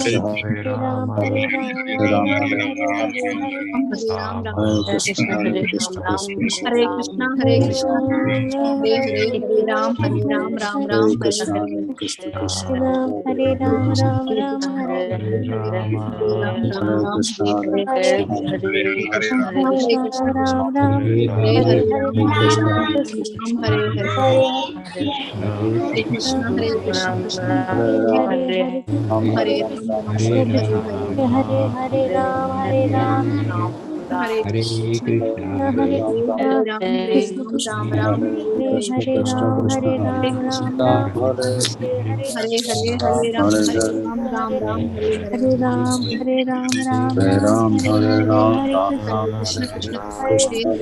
Krishna, Hare Ram, Hare Hare Ram, Ram, Hare Ram Ram, Ram, Hare Hare Hare, Hare, Hare Ram, Ram Hare Ram, Krishna, Hare Hare Ram, Krishna, Ram Hare Ram, Krishna, Hare Hare Krishna, Hare, Hare Hare, Hare Ram, Hare Ram, Ram Ram, Hare Hare Krishna, Hare, Hare Krishna, Hare Krishna Ram, Hare Ram, Ram Ram, Hare Hare Hare, Ram, Hare Ram, Ram Hare Ram, Krishna, Hare Hare Hare, Krishna, Hare Hare Krishna, Ram, Hare Hare Krishna, Krishna, Krishna Hare Krishna, Ram, Hare Hare, Hare Ram Krishna, Ram, Hare Ram Krishna, Ram, Hare Hare, Krishna, Hare Krishna, Hare Krishna, Krishna Hare Krishna, Hare Ram, Hare, Ram, Hare Hare Ram, Ram, Ram Hare Ram, Hare Hare, Krishna, Hare Ram, Hare Ram, Hare Krishna, Hare Krishna, Hare Hare Ram, Ram, Hare Ram, Hare Krishna, Ram, Krishna, Ram Ram, Hare Hare Ram, Hare, Krishna, Krishna, Krishna, Hare Hare Krishna, Sita, Hare Hare Krishna, Hare Hare Hare, Ram, Hare Ram, Hare Hare Hare, Ram, Ram Ram, Hare Hare, Hare Ram, Ram Hare Ram, Ram, Hare Hare Hare, Ram, Ram Hare Ram, Krishna, Hare Krishna Hare, Krishna, Hare Krishna, Hare, Hare Krishna, Hare Krishna, Ram, Hare Ram, Ram Ram, Hare Hare,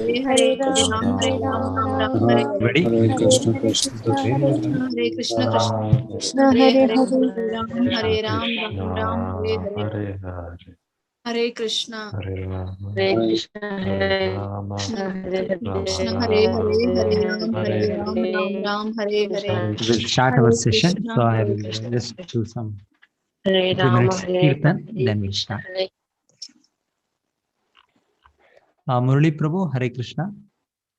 Hare Hare Krishna, Hare Krishna, Krishna, Krishna, Hare Krishna, Hare Krishna, Krishna Krishna, Hare Hare, Hare Ram, Hare Ram, Ram Ram, Hare Hare, Hare Krishna, Hare Krishna, Krishna Krishna, Hare Hare, Hare Ram, Hare Hare Ram, Ram Ram, Hare Hare, We'll start our Hare session. Krishna, So I Hare will Krishna. just do some 2 minutes kirtan, then we'll start. Murali Prabhu, Hare Krishna.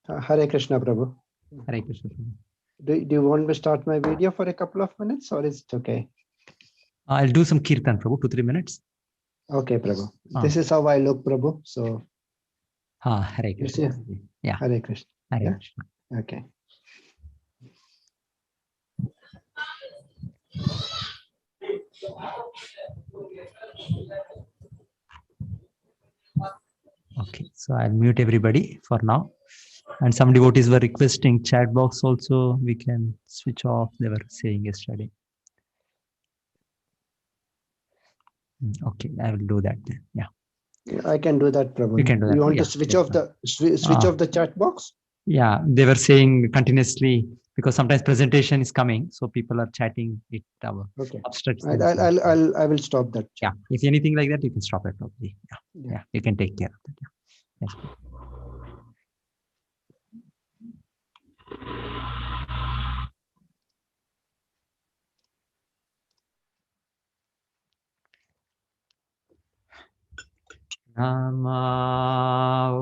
Hare Krishna, Prabhu. Hare Krishna. Prabhu. Do you want me to start my video for a couple of minutes, or is it okay? I'll do some kirtan, Prabhu, 2-3 minutes. Okay, Prabhu. This is how I look, Prabhu. So, Hare Krishna. Yeah. Hare Krishna. Hare Yeah? Krishna. Okay. Okay, so I'll mute everybody for now. And some devotees were requesting chat box also. We can switch off. They were saying yesterday. Okay, I will do that then. Yeah. I can do that, Prabhu. You can do that. You want Yeah, to switch yes, off the off the chat box? Yeah, they were saying continuously because sometimes presentation is coming, so people are chatting. It Okay. obstructs. I will stop that. Yeah, if anything like that, you can stop it probably. Yeah. Yeah, you can take care of that. Yeah. Yes. Namah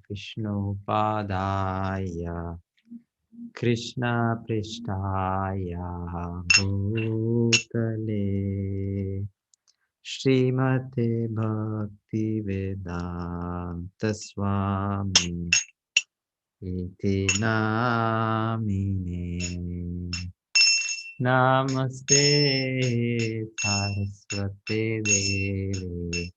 Vishnu Padaya Krishna Prishtaya Bhutale Srimate Bhakti Vedanta Swami Iti Namine Namaste Saraswate Devi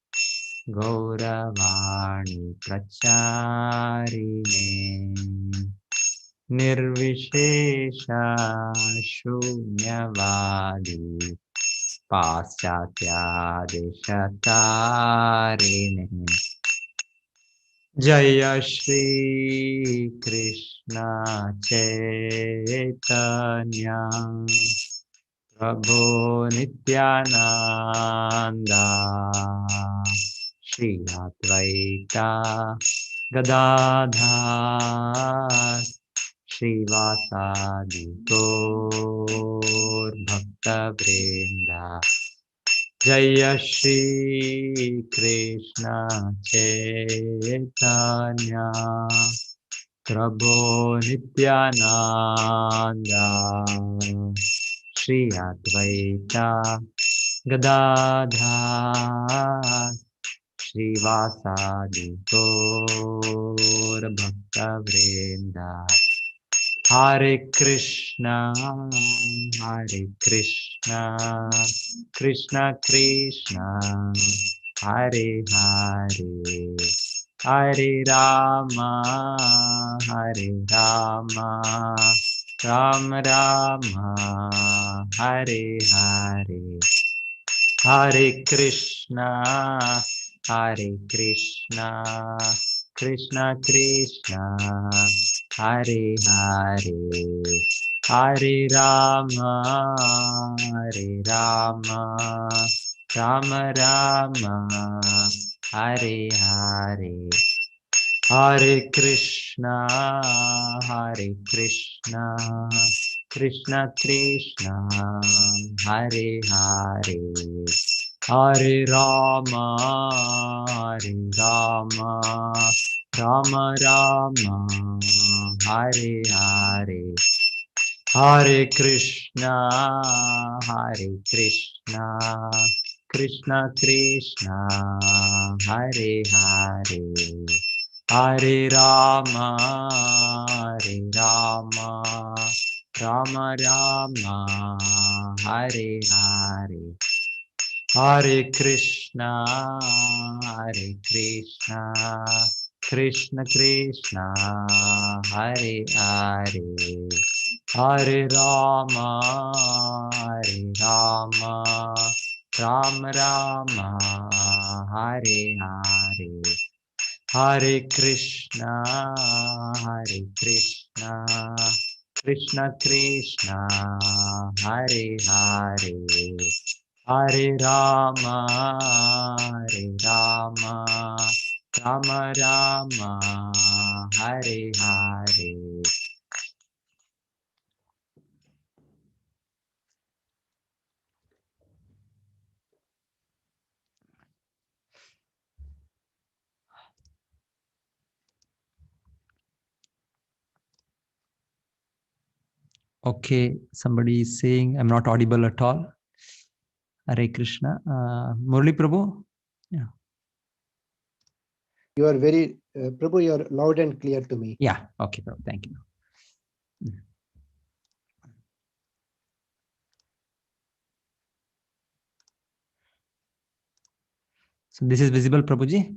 Gauravani Pracharine Nirvishesha Shunyavadi Paschatya Deshatarine Jaya Shri Krishna Chaitanya Prabhu Nityananda Shri Advaita Gadadhar Srivasadi Gaur Bhakta Vrinda Jaya Shri Krishna Chaitanya Prabhu Nityananda Shri Advaita Gadadhar Srivasadi Gaur Bhakta Vrinda Hare Krishna Krishna Krishna Hare Hare Hare Rama Rama Rama Hare Hare Hare Krishna Krishna Krishna Hare Hare Hare Rama Rama Rama Hare Hare Hare Krishna Krishna Krishna, Hare Hare, Hare Rama, Hare Rama, Rama Rama, Hare Hare, Hare Krishna, Hare Krishna, Krishna Krishna, Hare Hare, Hare Rama, Hare Rama, Rama Rama, Hare Hare, Hare Krishna, Hare Krishna, Krishna Krishna, Hare Hare, Hare Rama, Hare Rama, Rama Rama, Hare Hare, Hare Krishna, Hare Krishna, Krishna Krishna, Hare Hare, Hare Rama, Hare Rama, Rama Rama, Hare Hare. Okay, somebody is saying I'm not audible at all. Hare Krishna. Murli Prabhu? Yeah. You are very, Prabhu, you are loud and clear to me. Yeah, okay, Prabhu. Thank you. So this is visible, Prabhuji?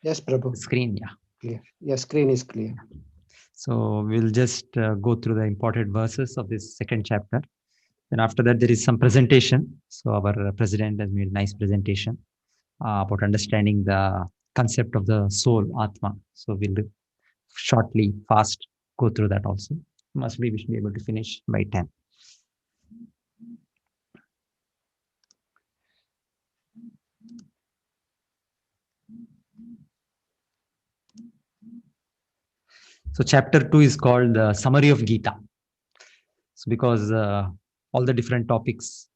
Yes, Prabhu. The screen, yeah. Clear. Yes, screen is clear. So we'll just go through the important verses of this second chapter. Then after that, there is some presentation. So our president has made a nice presentation about understanding the concept of the soul, Atma. So we'll shortly, fast, go through that also. We should be able to finish by 10. So chapter 2 is called the Summary of Gita. So because all the different topics,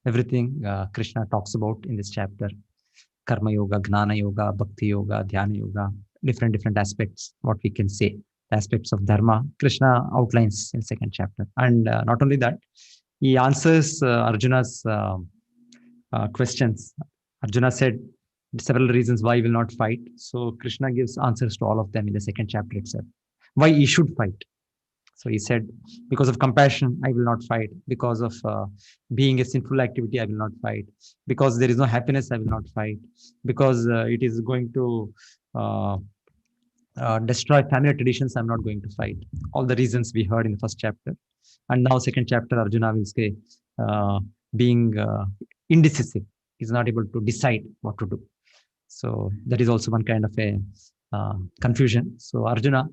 everything Krishna talks about in this chapter, Karma Yoga, Gnana Yoga, Bhakti Yoga, Dhyana Yoga, different aspects, what we can say, aspects of Dharma, Krishna outlines in second chapter. And not only that, he answers Arjuna's questions. Arjuna said several reasons why he will not fight. So Krishna gives answers to all of them in the second chapter itself. Why he should fight. So he said, because of compassion, I will not fight. Because of being a sinful activity, I will not fight. Because there is no happiness, I will not fight. Because it is going to destroy family traditions, I'm not going to fight. All the reasons we heard in the first chapter. And now second chapter, Arjuna will say, being indecisive, he's not able to decide what to do. So that is also one kind of a confusion. So Arjuna's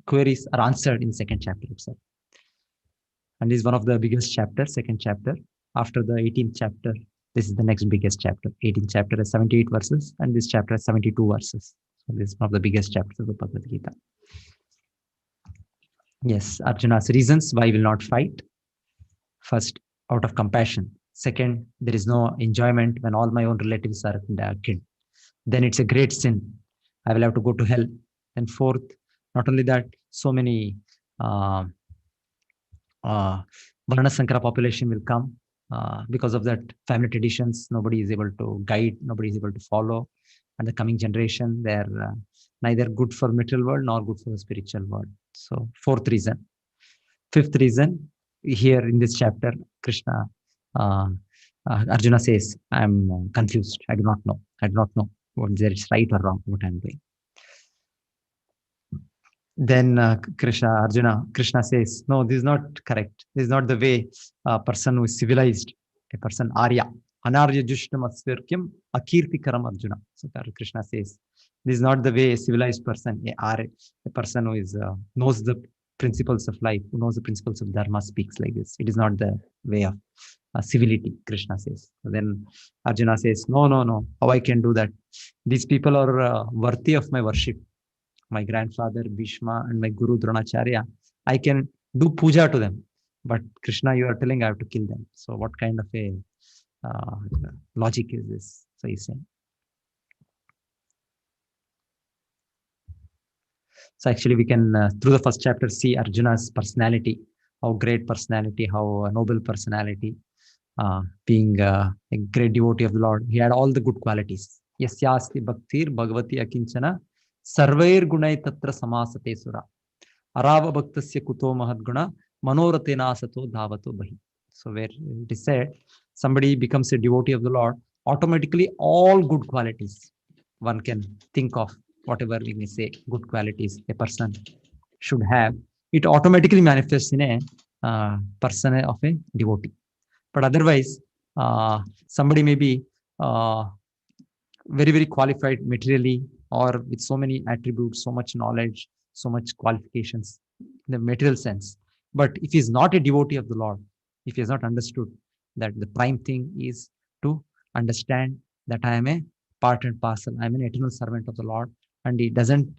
queries are answered in second chapter itself. And this is one of the biggest chapters, second chapter. After the 18th chapter, this is the next biggest chapter. 18th chapter has 78 verses, and this chapter has 72 verses. So this is one of the biggest chapters of the Bhagavad Gita. Yes, Arjuna's reasons why he will not fight. First, out of compassion. Second, there is no enjoyment when all my own relatives are killed. Then it's a great sin. I will have to go to hell. And fourth, not only that, so many Varna Sankara population will come. Because of that, family traditions, nobody is able to guide, nobody is able to follow. And the coming generation, they're neither good for material world nor good for the spiritual world. So fourth reason. Fifth reason, here in this chapter, Krishna, Arjuna says, I'm confused. I do not know. I do not know whether it's right or wrong, what I'm doing. Then Krishna says, no, this is not correct. This is not the way a person who is civilized, a person Arya. Anarya Jushtam Asvirkyam Akirtikaram Arjuna. So Krishna says, this is not the way a civilized person, a person who is knows the principles of life, who knows the principles of Dharma speaks like this. It is not the way of civility, Krishna says. So then Arjuna says, no, how I can do that? These people are worthy of my worship. My grandfather Bhishma and my Guru Dronacharya, I can do puja to them. But Krishna, you are telling I have to kill them. So what kind of a logic is this? So he's saying. So actually we can, through the first chapter, see Arjuna's personality, how great personality, how noble personality, being a great devotee of the Lord. He had all the good qualities. Yasyasti bhaktir bhagavati akinchana sarvair gunai tatra samasate sura. Arava bhaktasya kuto mahadguna manoratena sato dhavato bahi. So where it is said, somebody becomes a devotee of the Lord, automatically all good qualities one can think of, whatever we may say, good qualities a person should have, it automatically manifests in a person of a devotee. But otherwise, somebody may be very, very qualified materially or with so many attributes, so much knowledge, so much qualifications in the material sense. But if he is not a devotee of the Lord, if he has not understood that the prime thing is to understand that I am a part and parcel, I am an eternal servant of the Lord, and he doesn't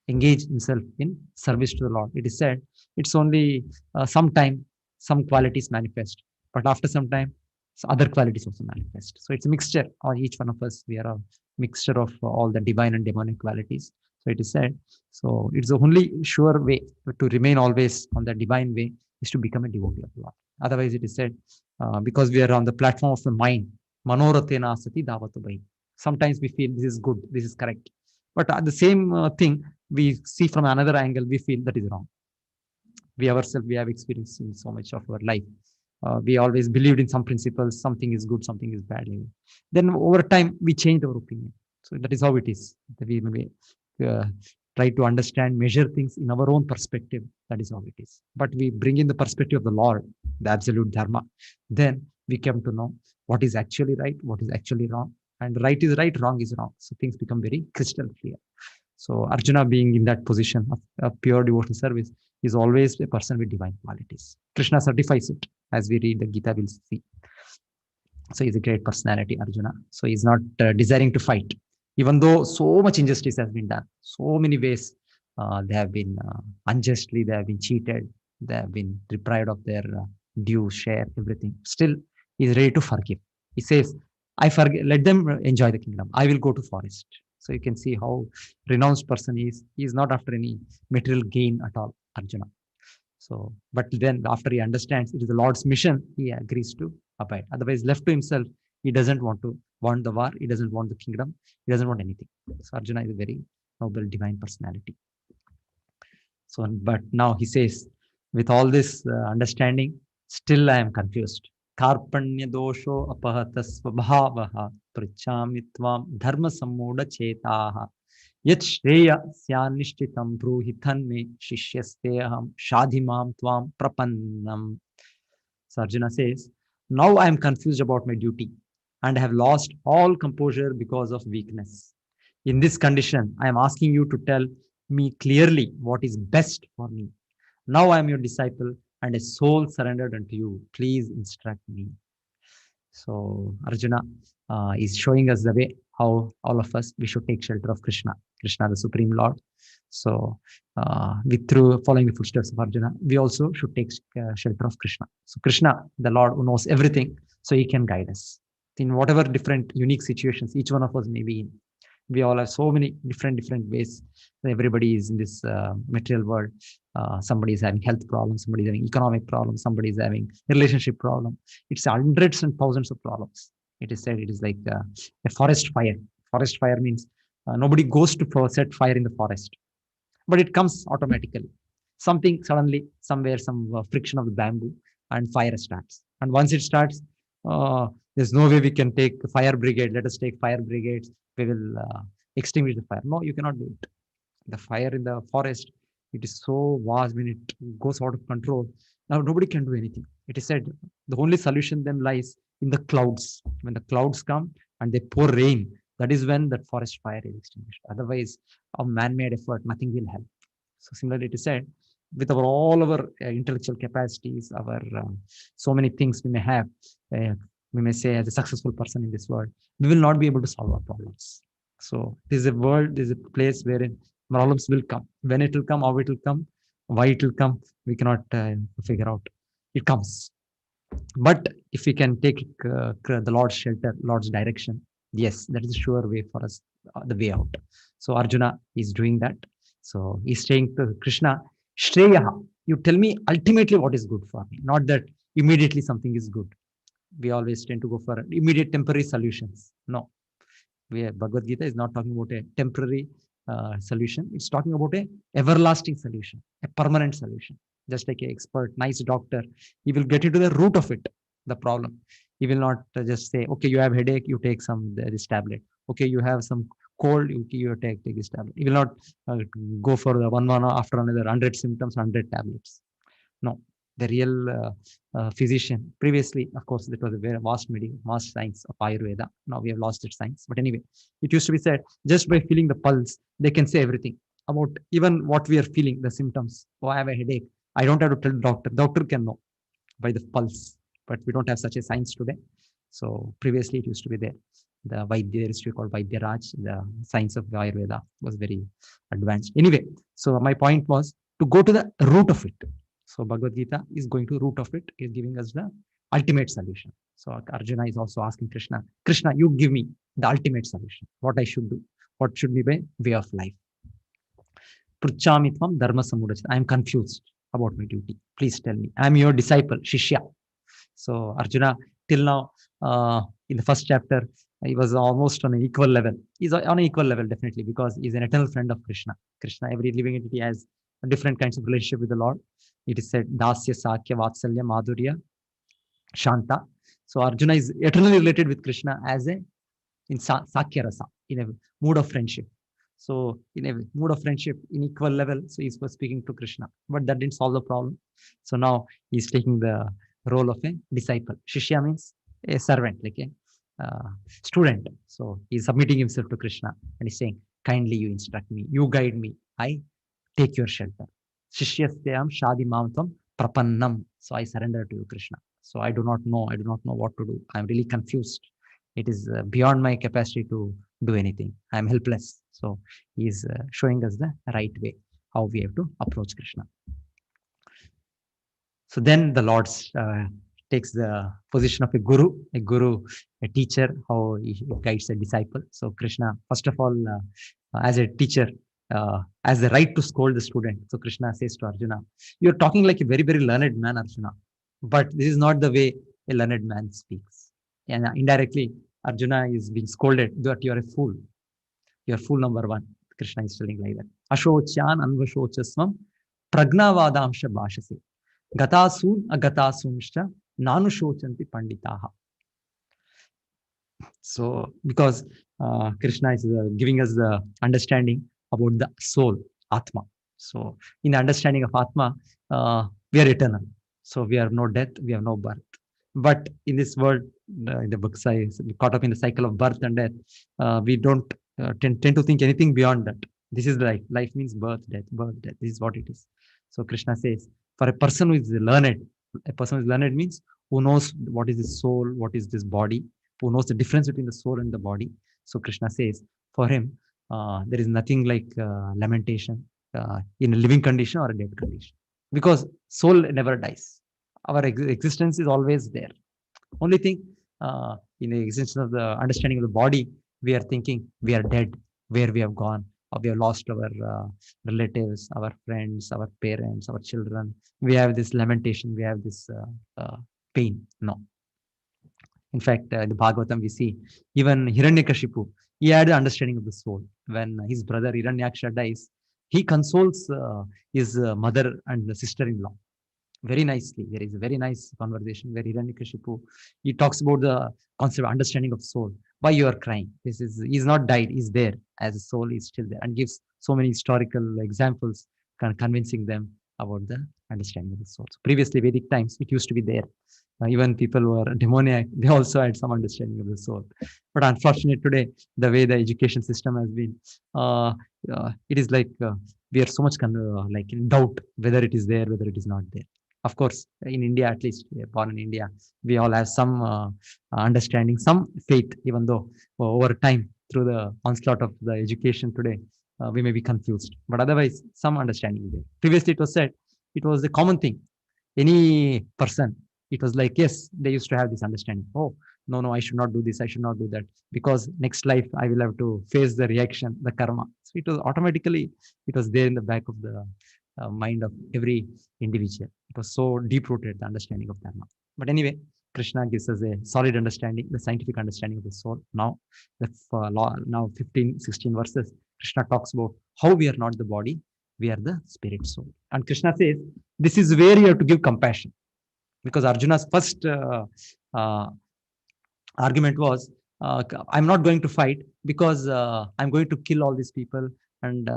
engage himself in service to the Lord. It is said it's only sometime some qualities manifest, but after some time, so other qualities also manifest. So it's a mixture, or each one of us, we are a mixture of all the divine and demonic qualities. So it is said, so it's the only sure way to remain always on the divine way is to become a devotee of the Lord. Otherwise, it is said, because we are on the platform of the mind, manoratena sati davatu bhai. Sometimes we feel this is good, this is correct. But the same thing we see from another angle, we feel that is wrong. We ourselves, we have experienced in so much of our life. We always believed in some principles, something is good, something is bad. Then over time, we changed our opinion. So that is how it is. We try to understand, measure things in our own perspective. That is how it is. But we bring in the perspective of the Lord, the absolute Dharma. Then we come to know what is actually right, what is actually wrong. And right is right, wrong is wrong. So things become very crystal clear. So Arjuna, being in that position of pure devotional service, is always a person with divine qualities. Krishna certifies it, as we read the Gita, we'll see. So he's a great personality, Arjuna. So he's not desiring to fight, even though so much injustice has been done. So many ways they have been unjustly, they have been cheated, they have been deprived of their due share, everything. Still, he's ready to forgive. He says, I forgive, let them enjoy the kingdom. I will go to forest. So you can see how renounced person is. He is not after any material gain at all, Arjuna. So, but then after he understands it is the Lord's mission, he agrees to abide. Otherwise, left to himself, he doesn't want the war. He doesn't want the kingdom. He doesn't want anything. So Arjuna is a very noble divine personality. So, but now he says, with all this understanding, still I am confused. Karpanya dosho apahata svabhavaha prichami tvam dharma sammuda chetaha yat shreya syanishtitam bruhitan me shishyasteham shadhimam tvam prapannam. So Arjuna says, now I am confused about my duty and have lost all composure because of weakness. In this condition, I am asking you to tell me clearly what is best for me. Now I am your disciple and a soul surrendered unto you. Please instruct me. So Arjuna is showing us the way how all of us, we should take shelter of Krishna, the Supreme Lord. So through following the footsteps of Arjuna, we also should take shelter of Krishna. So Krishna, the Lord who knows everything, so he can guide us in whatever different unique situations each one of us may be in. We all have so many different ways. Everybody is in this material world. Somebody is having health problems, somebody is having economic problems, somebody is having relationship problem. It's hundreds and thousands of problems. It is said it is like a forest fire. Forest fire means nobody goes to set fire in the forest, but it comes automatically. Something suddenly, somewhere, some friction of the bamboo, and fire starts. And once it starts, there's no way we can take fire brigade. Let us take fire brigades. We will extinguish the fire. No, you cannot do it. The fire in the forest, it is so vast when it goes out of control. Now nobody can do anything. It is said the only solution then lies in the clouds. When the clouds come and they pour rain, that is when that forest fire is extinguished. Otherwise, of man-made effort, nothing will help. So similarly, it is said, with all our intellectual capacities, our so many things we may have, we may say as a successful person in this world, we will not be able to solve our problems. So this is a world, this is a place wherein problems will come. When it will come, how it will come, Why it will come, we cannot figure out. It comes. But if we can take the Lord's shelter, Lord's direction, yes, that is a sure way for us, the way out. So Arjuna is doing that. So he's saying to Krishna, Shreyaha, you tell me ultimately what is good for me, not that immediately something is good. We always tend to go for immediate temporary solutions. No, Bhagavad Gita is not talking about a temporary solution. It's talking about a everlasting solution, a permanent solution. Just like an expert, nice doctor, he will get into the root of it, the problem. He will not just say, okay, you have headache, you take this tablet. Okay, you have some cold, you take this tablet. He will not go for the one after another, 100 symptoms, 100 tablets. No, the real physician. Previously, of course, that was a very vast science of Ayurveda. Now we have lost its science. But anyway, it used to be said just by feeling the pulse, they can say everything about even what we are feeling, the symptoms. Oh, I have a headache. I don't have to tell the doctor. Doctor can know by the pulse. But we don't have such a science today. So previously, it used to be there. The Vaidya, there used to be called Vaidyaraj. The science of the Ayurveda was very advanced. Anyway, so my point was to go to the root of it. So Bhagavad Gita is going to the root of it, is giving us the ultimate solution. So Arjuna is also asking Krishna, Krishna, you give me the ultimate solution. What I should do? What should be my way of life? Pruchamitvam dharma samudachita. I am confused about my duty. Please tell me. I am your disciple, Shishya. So Arjuna, till now, in the first chapter, he was almost on an equal level. He's on an equal level, definitely, because he's an eternal friend of Krishna. Krishna, every living entity has different kinds of relationship with the Lord. It is said, Dasya, Sakya, Vatsalya, Madhurya, Shanta. So Arjuna is eternally related with Krishna as in Sakya Rasa, in a mood of friendship. So in a mood of friendship, in equal level, so he's speaking to Krishna. But that didn't solve the problem. So now he's taking the role of a disciple. Shishya means a servant, like a student. So he's submitting himself to Krishna and he's saying, kindly you instruct me, you guide me, I take your shelter. Shishyastayam shadi mamtam prapannam. So I surrender to you, Krishna. So I do not know what to do. I'm really confused. It is beyond my capacity to do anything. I'm helpless. So he's showing us the right way, how we have to approach Krishna. So then the Lord takes the position of a guru, a teacher, how he guides a disciple. So Krishna, first of all, as a teacher, has the right to scold the student. So Krishna says to Arjuna, you're talking like a very, very learned man, Arjuna. But this is not the way a learned man speaks. And indirectly, Arjuna is being scolded that you're a fool. You're fool number one. Krishna is telling like that. Ashochan anvashochasvam pragnavadamsha bhashase. Gatasun agatasunshcha nanushocanti panditaha. So because Krishna is giving us the understanding about the soul, Atma. So in the understanding of Atma, we are eternal. So we have no death, we have no birth. But in this world, in the book size, we caught up in the cycle of birth and death. We don't tend to think anything beyond that. This is life. Life means birth, death, birth, death. This is what it is. So Krishna says, for a person who is learned, means who knows what is his soul, what is this body, who knows the difference between the soul and the body. So Krishna says, for him, there is nothing like lamentation in a living condition or a dead condition, because soul never dies. Our existence is always there. Only thing, in the existence of the understanding of the body, we are thinking we are dead, where we have gone, or we have lost our relatives, our friends, our parents, our children. We have this lamentation, we have this pain. No. In fact, in the Bhagavatam, we see even Hiranyakashipu, he had the understanding of the soul. When his brother Hiranyaksha dies, he consoles his mother and the sister-in-law very nicely. There is a very nice conversation where Hiranyakashipu, he talks about the concept of understanding of soul. Why you are crying? He's not died, he's there, as a soul is still there, and gives so many historical examples, convincing them about the understanding of the soul. So previously, Vedic times, it used to be there. Even people who are demoniac, they also had some understanding of the soul. But unfortunately today, the way the education system has been, it is like we are so much like in doubt whether it is there, whether it is not there. Of course, in India, at least, we are born in India, we all have some understanding, some faith, even though over time, through the onslaught of the education today, we may be confused. But otherwise, some understanding there. Previously, it was said, it was a common thing. Any person, it was like, yes, they used to have this understanding. Oh, no, I should not do this. I should not do that, because next life I will have to face the reaction, the karma. So it was automatically, it was there in the back of the mind of every individual. It was so deep rooted, the understanding of dharma. But anyway, Krishna gives us a solid understanding, the scientific understanding of the soul. Now, now 15, 16 verses, Krishna talks about how we are not the body, we are the spirit soul. And Krishna says, this is where you have to give compassion. Because Arjuna's first uh, argument was, I'm not going to fight because I'm going to kill all these people, and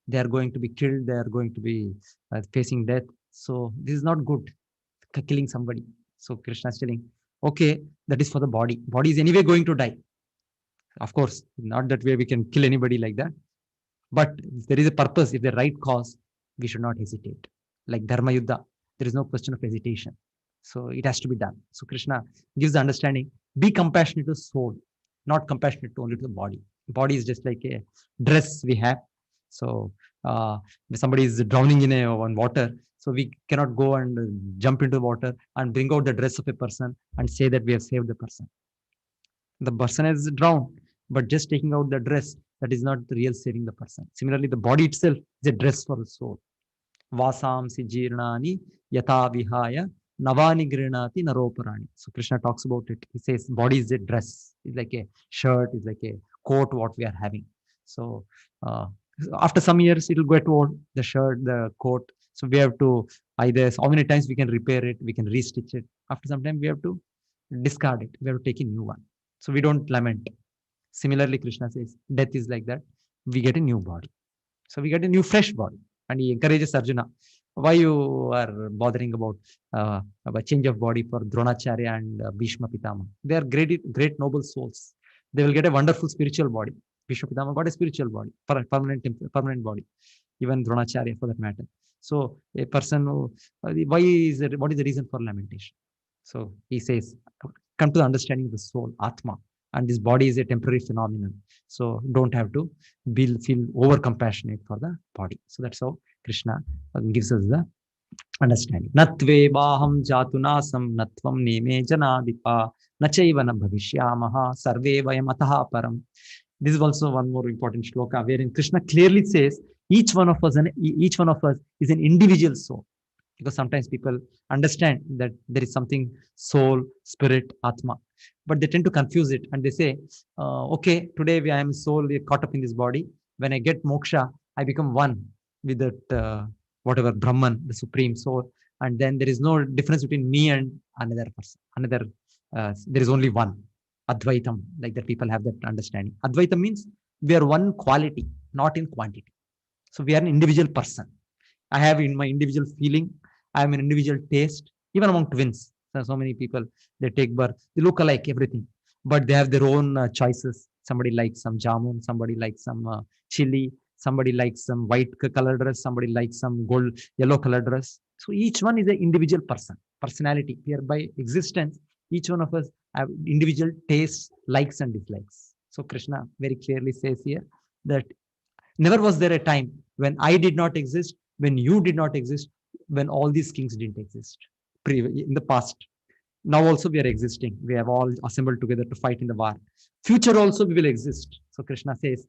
they are going to be killed, they are going to be facing death. So this is not good, killing somebody. So Krishna is telling, okay, that is for the body. Body is anyway going to die. Of course, not that way we can kill anybody like that. But if there is a purpose, if the right cause, we should not hesitate. Like Dharma Yuddha, there is no question of hesitation. So it has to be done. So Krishna gives the understanding, be compassionate to soul, not compassionate only to the body. Body is just like a dress we have. So if somebody is drowning in one water, so we cannot go and jump into the water and bring out the dress of a person and say that we have saved the person. The person is drowned, but just taking out the dress, that is not the real saving the person. Similarly, the body itself is a dress for the soul. Vasamsi jirnani yata vihaya navani grinati naroparani. So Krishna talks about it. He says body is a dress. It's like a shirt, it's like a coat, what we are having. So after some years, it will get old, the shirt, the coat. So we have to either, how many times we can repair it, we can restitch it. After some time, we have to discard it. We have to take a new one. So we don't lament. Similarly, Krishna says, death is like that. We get a new body. So we get a new fresh body. And he encourages Arjuna, why you are bothering about change of body for Dronacharya and Bhishma Pitama? They are great noble souls. They will get a wonderful spiritual body. Bhishma Pitama got a spiritual body, permanent body. Even Dronacharya for that matter. So a person who, what is the reason for lamentation? So he says, come to the understanding of the soul, Atma. And this body is a temporary phenomenon. So don't have to feel over compassionate for the body. So that's how Krishna gives us the understanding. Natve baham jatunasam natvam neme janadipa nachaiva na bhavishyamaha sarve vayam ataha param. This is also one more important shloka wherein Krishna clearly says each one of us is an individual soul. Because sometimes people understand that there is something soul, spirit, atma, but they tend to confuse it and they say, okay, today I am soul, caught up in this body. When I get moksha, I become one with that whatever Brahman, the supreme soul, and then there is no difference between me and another person. There is only one. Advaitam, like that people have that understanding. Advaitam means we are one quality, not in quantity. So we are an individual person. I have in my individual feeling, I have an individual taste, even among twins. So many people, they take birth, they look alike, everything, but they have their own choices. Somebody likes some jamun, somebody likes some chili, somebody likes some white color dress, somebody likes some yellow color dress. So each one is an individual personality. Here by existence, each one of us have individual tastes, likes and dislikes. So Krishna very clearly says here that never was there a time when I did not exist, when you did not exist, when all these kings didn't exist in the past. Now also we are existing. We have all assembled together to fight in the war. Future also we will exist. So Krishna says,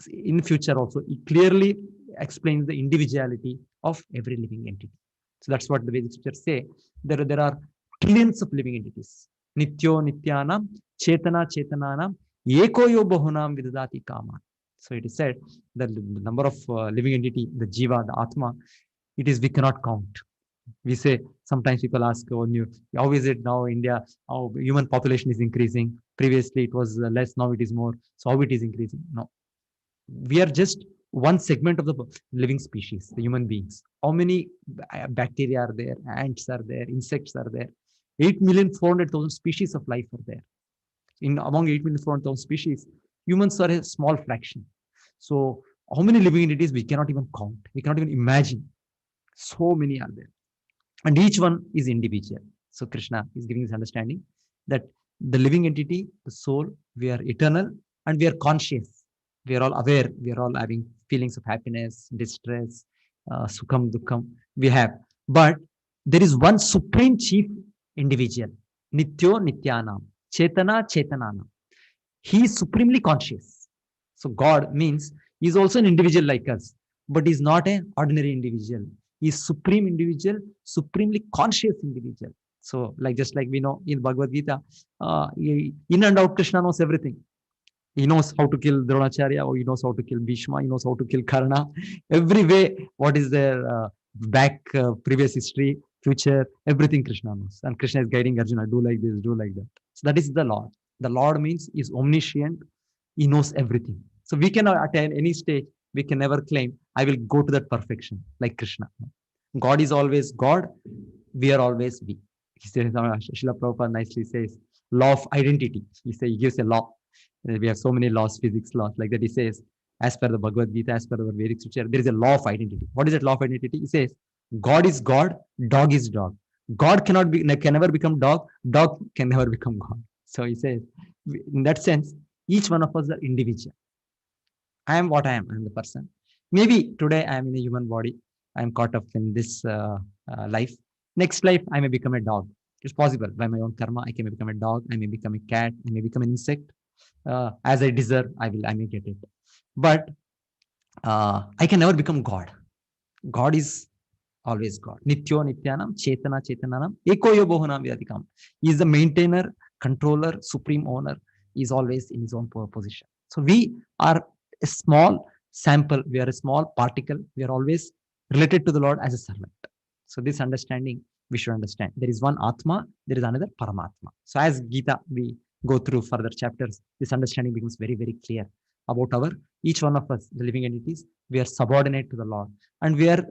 in future also, he clearly explains the individuality of every living entity. So that's what the Vedic scriptures say. There are trillions of living entities. Nityo nityanam, chetana chetananam, yekoyo bahunam vidadati kama. So it is said that the number of living entity, the jiva, the atma, we cannot count. We say, sometimes people ask, how is it now India, how human population is increasing? Previously it was less, now it is more. So how it is increasing? No. We are just one segment of the living species, the human beings. How many bacteria are there, ants are there, insects are there? 8,400,000 species of life are there. Among 8,400,000 species, humans are a small fraction. So how many living entities we cannot even count, we cannot even imagine. So many are there. And each one is individual. So Krishna is giving this understanding that the living entity, the soul, we are eternal and we are conscious. We are all aware. We are all having feelings of happiness, distress, sukham, dukkham. We have. But there is one supreme chief individual, Nityo Nityanam, Chetana Chetananam. He is supremely conscious. So God means he is also an individual like us, but he is not an ordinary individual. He is supreme individual, supremely conscious individual. So like just like we know in Bhagavad Gita, in and out Krishna knows everything. He knows how to kill Dronacharya, or he knows how to kill Bhishma, he knows how to kill Karna. Every way, what is their back, previous history, future, everything Krishna knows. And Krishna is guiding Arjuna, do like this, do like that. So that is the Lord. The Lord means is omniscient, he knows everything. So we cannot attain any stage, we can never claim, I will go to that perfection like Krishna. God is always God, we are always we. He says, Srila Prabhupada nicely says, law of identity. He gives a law. We have so many laws, physics laws, like that. He says, as per the Bhagavad Gita, as per the Vedic scripture, there is a law of identity. What is that law of identity? He says, God is God, dog is dog. God can never become dog, dog can never become God. So he says, in that sense, each one of us are individual. I am what I am the person. Maybe today I am in a human body. I am caught up in this life. Next life, I may become a dog. It's possible. By my own karma, I can become a dog. I may become a cat. I may become an insect. As I deserve, I may get it. But I can never become God. God is always God. Nityo Nityanam, Chetana Chetananam, Ekoyo Bohanam Vyadikam. He is the maintainer, controller, supreme owner. He is always in his own position. So we are a small sample. We are a small particle. We are always related to the Lord as a servant. So this understanding we should understand. There is one Atma, there is another Paramatma. So as Gita, we go through further chapters, this understanding becomes very, very clear about each one of us, the living entities. We are subordinate to the Lord, and we are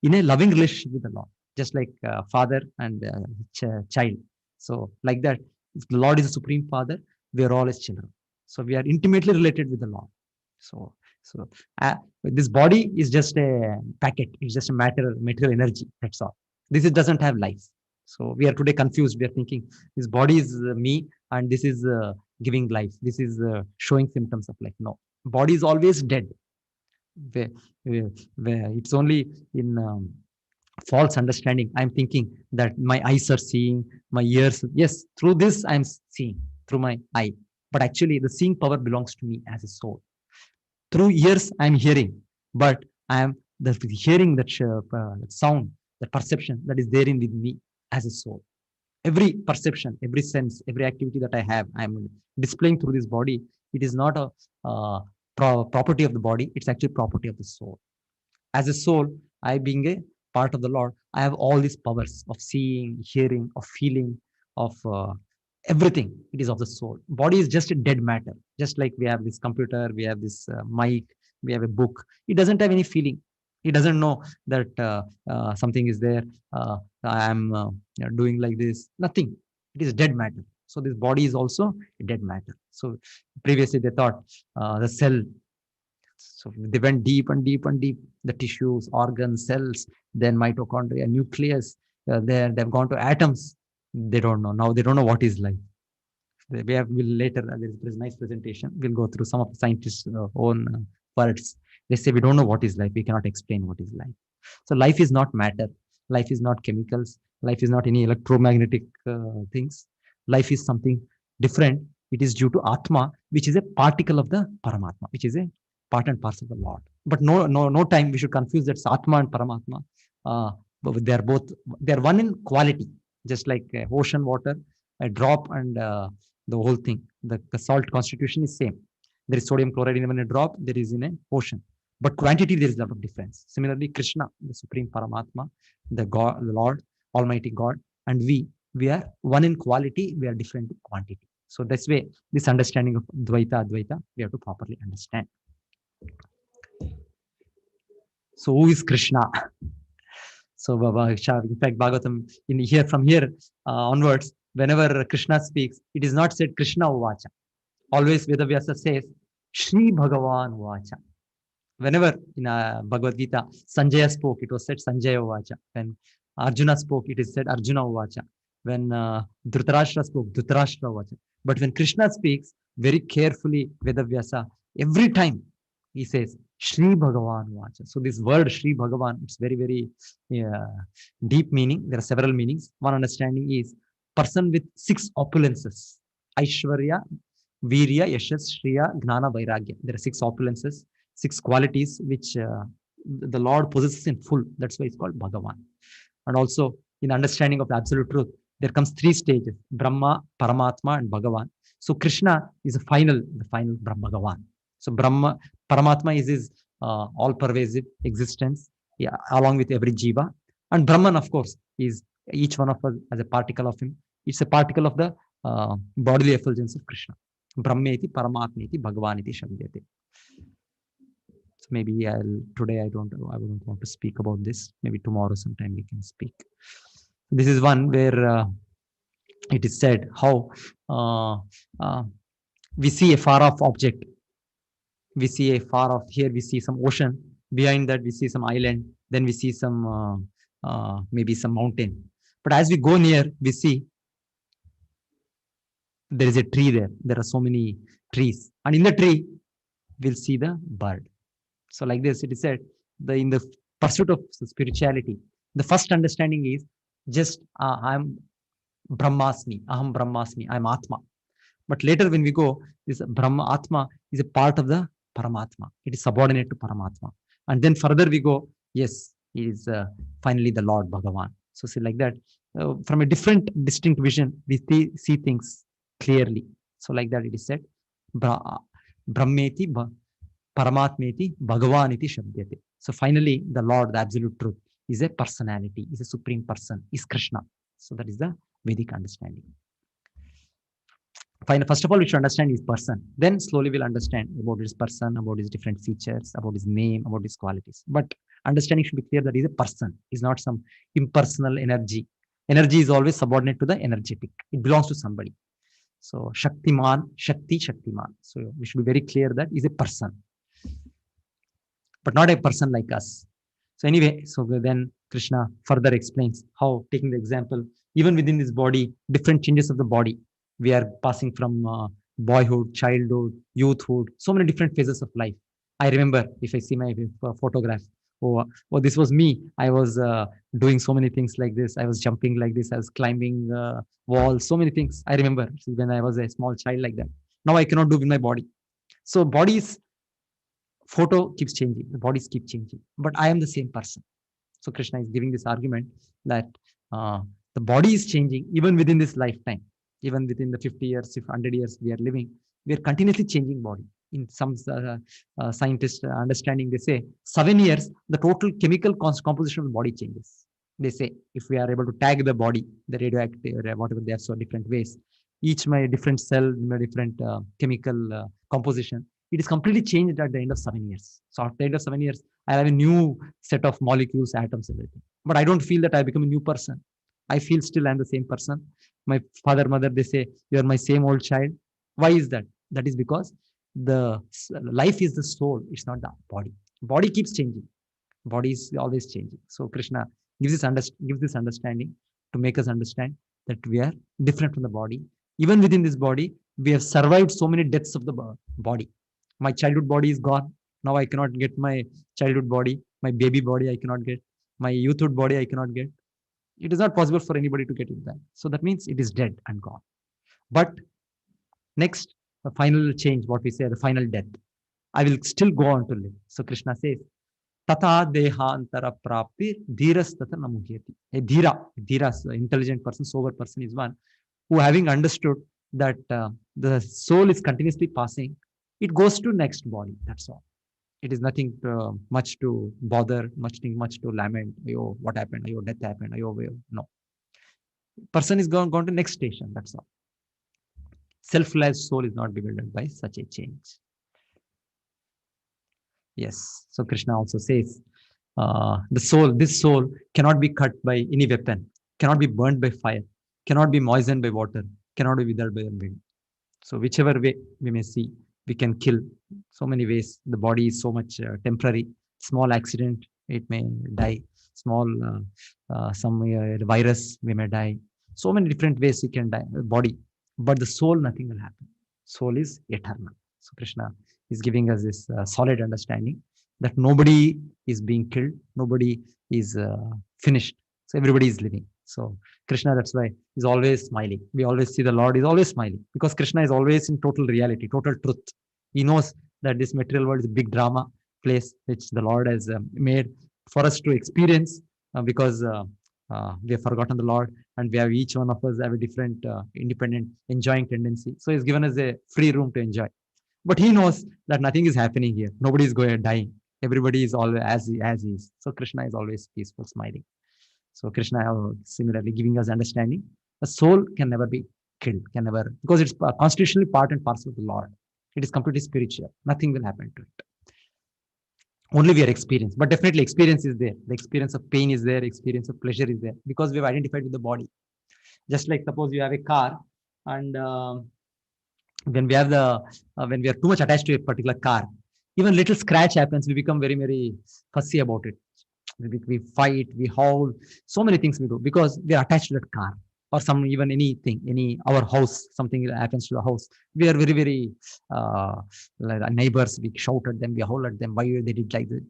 in a loving relationship with the Lord, just like father and child. So like that, if the Lord is the supreme father, we are all his children. So we are intimately related with the Lord. So this body is just a packet. It's just a material energy. That's all. This doesn't have life. So we are today confused. We are thinking this body is me, and this is giving life. This is showing symptoms of life. No, body is always dead. Where it's only in false understanding. I'm thinking that my eyes are seeing, my ears. Yes, through this I'm seeing through my eye. But actually, the seeing power belongs to me as a soul. Through ears, I'm hearing, but I am the hearing that sound, the perception that is therein with me as a soul. Every perception, every sense, every activity that I have, I'm displaying through this body. It is not a property of the body. It's actually property of the soul. As a soul, I being a part of the Lord, I have all these powers of seeing, hearing, of feeling, of everything. It is of the soul. Body is just a dead matter. Just like we have this computer, we have this mic, we have a book. It doesn't have any feeling. It doesn't know that something is there. I am doing like this. Nothing. It is dead matter. So this body is also a dead matter. So previously they thought the cell. So they went deep and deep and deep. The tissues, organs, cells, then mitochondria, nucleus. They've gone to atoms. They don't know. Now they don't know what is life. We'll later, there's a nice presentation. We'll go through some of the scientists' own words. They say we don't know what is life. We cannot explain what is life. So life is not matter. Life is not chemicals. Life is not any electromagnetic things. Life is something different. It is due to Atma, which is a particle of the Paramatma, which is a part and parcel of the Lord. But no time we should confuse that Atma and Paramatma. But they're one in quality, just like ocean water, a drop and the whole thing. The salt constitution is same. There is sodium chloride in a drop, there is in an ocean. But quantity, there is a lot of difference. Similarly, Krishna, the supreme Paramatma, the God, the Lord, Almighty God, and we are one in quality, we are different in quantity. So that's way, this understanding of Dvaita, Advaita, we have to properly understand. So who is Krishna? So in fact, Bhagavatam, from here onwards, whenever Krishna speaks, it is not said Krishna Uvacha. Always Vedavyasa says Shri Bhagavan Uvacha. Whenever in Bhagavad Gita, Sanjaya spoke, it was said Sanjaya Uvacha. When Arjuna spoke, it is said Arjuna Uvacha. When Dhritarashtra spoke, Dhritarashtra Uvacha. But when Krishna speaks, very carefully, Vedavyasa, every time he says Shri Bhagavan Vacha. So this word Shri Bhagavan, it's very, very deep meaning. There are several meanings. One understanding is person with 6 opulences. Aishwarya, Virya, Yashas, Shriya, Gnana, Vairagya. There are 6 opulences, 6 qualities which the Lord possesses in full. That's why it's called Bhagavan. And also in understanding of the absolute truth, there comes 3 stages: Brahma, Paramatma, and Bhagavan. So Krishna is the final Bhagavan. So Brahma, Paramatma is his all-pervasive existence, yeah, along with every jiva. And Brahman, of course, is each one of us as a particle of him. It's a particle of the bodily effulgence of Krishna. Brahmeti, Paramatmeti, Bhagavaniti Shabdyate. So maybe today I wouldn't want to speak about this. Maybe tomorrow sometime we can speak. This is one where it is said how we see a far off object. We see a far off, here we see some ocean. Behind that we see some island. Then we see some maybe some mountain. But as we go near, we see there is a tree there. There are so many trees. And in the tree, we'll see the bird. So like this, it is said, in the pursuit of spirituality, the first understanding is just I'm Brahmasmi, Aham Brahmasmi, I'm Atma. But later when we go, this Brahma Atma is a part of the Paramatma. It is subordinate to Paramatma. And then further we go, yes, he is finally the Lord Bhagavan. So see like that, from a different distinct vision, we see things clearly. So like that it is said, Brahmeti, Paramatmeti, Bhagavaniti Shabdyate. So finally, the Lord, the absolute truth, is a personality, is a supreme person, is Krishna. So that is the Vedic understanding. Fine. First of all, we should understand his person. Then slowly we'll understand about his person, about his different features, about his name, about his qualities. But understanding should be clear that he's a person. He's not some impersonal energy. Energy is always subordinate to the energetic. It belongs to somebody. So Shaktiman, Shakti, Shaktiman. So we should be very clear that he's a person, but not a person like us. So anyway, so then Krishna further explains how, taking the example, even within this body, different changes of the body. We are passing from boyhood, childhood, youthhood, so many different phases of life. I remember, if I see my photograph, oh, this was me. I was doing so many things like this. I was jumping like this. I was climbing walls, so many things. I remember when I was a small child like that. Now I cannot do with my body. So bodies, photo keeps changing. The bodies keep changing. But I am the same person. So Krishna is giving this argument that the body is changing even within this lifetime. Even within the 50 years, 100 years we are living, we are continuously changing body. In some scientists understanding, they say 7 years, the total chemical composition of the body changes. They say if we are able to tag the body, the radioactive, whatever they have, so different ways, each my different cell, my different chemical composition, it is completely changed at the end of 7 years. So at the end of 7 years, I have a new set of molecules, atoms, everything. But I don't feel that I become a new person. I feel still I'm the same person. My father, mother, they say, you're my same old child. Why is that? That is because the life is the soul. It's not the body. Body keeps changing. Body is always changing. So Krishna gives this understanding to make us understand that we are different from the body. Even within this body, we have survived so many deaths of the body. My childhood body is gone. Now I cannot get my childhood body. My baby body I cannot get. My youthhood body I cannot get. It is not possible for anybody to get it back. So that means it is dead and gone. But next, the final change, what we say, the final death, I will still go on to live. So Krishna says, Tata dehantara prapti dhiras tata namuhyati. A dhira, intelligent person, sober person is one who, having understood that the soul is continuously passing, it goes to next body. That's all. It is nothing much to bother, much to lament. Ayo, what happened? Ayo, death happened. Ayo, no. Person is gone to next station. That's all. Self-realized soul is not bewildered by such a change. Yes. So Krishna also says, this soul cannot be cut by any weapon, cannot be burned by fire, cannot be moistened by water, cannot be withered by the wind. So whichever way we may see, we can kill. So many ways. The body is so much temporary. Small accident, it may die. Small some virus, we may die. So many different ways we can die. Body, but the soul, nothing will happen. Soul is eternal. So Krishna is giving us this solid understanding that nobody is being killed, nobody is finished. So everybody is living. So Krishna, that's why is always smiling. We always see the Lord is always smiling because Krishna is always in total reality, total truth. He knows that this material world is a big drama place which the Lord has made for us to experience because we have forgotten the Lord and we have each one of us have a different independent enjoying tendency. So he's given us a free room to enjoy. But he knows that nothing is happening here. Nobody is going dying. Everybody is always as he is. So Krishna is always peaceful, smiling. So Krishna similarly giving us understanding. A soul can never be killed, can never, because it's constitutionally part and parcel of the Lord. It is completely spiritual. Nothing will happen to it. Only we are experienced, but definitely experience is there. The experience of pain is there, experience of pleasure is there, because we have identified with the body. Just like suppose you have a car, and when we have when we are too much attached to a particular car, even little scratch happens, we become very, very fussy about it. We fight, we howl, so many things we do because we are attached to that car or some even anything, our house, something happens to the house. We are very, very like our neighbors, we shout at them, we howl at them, why they did like that,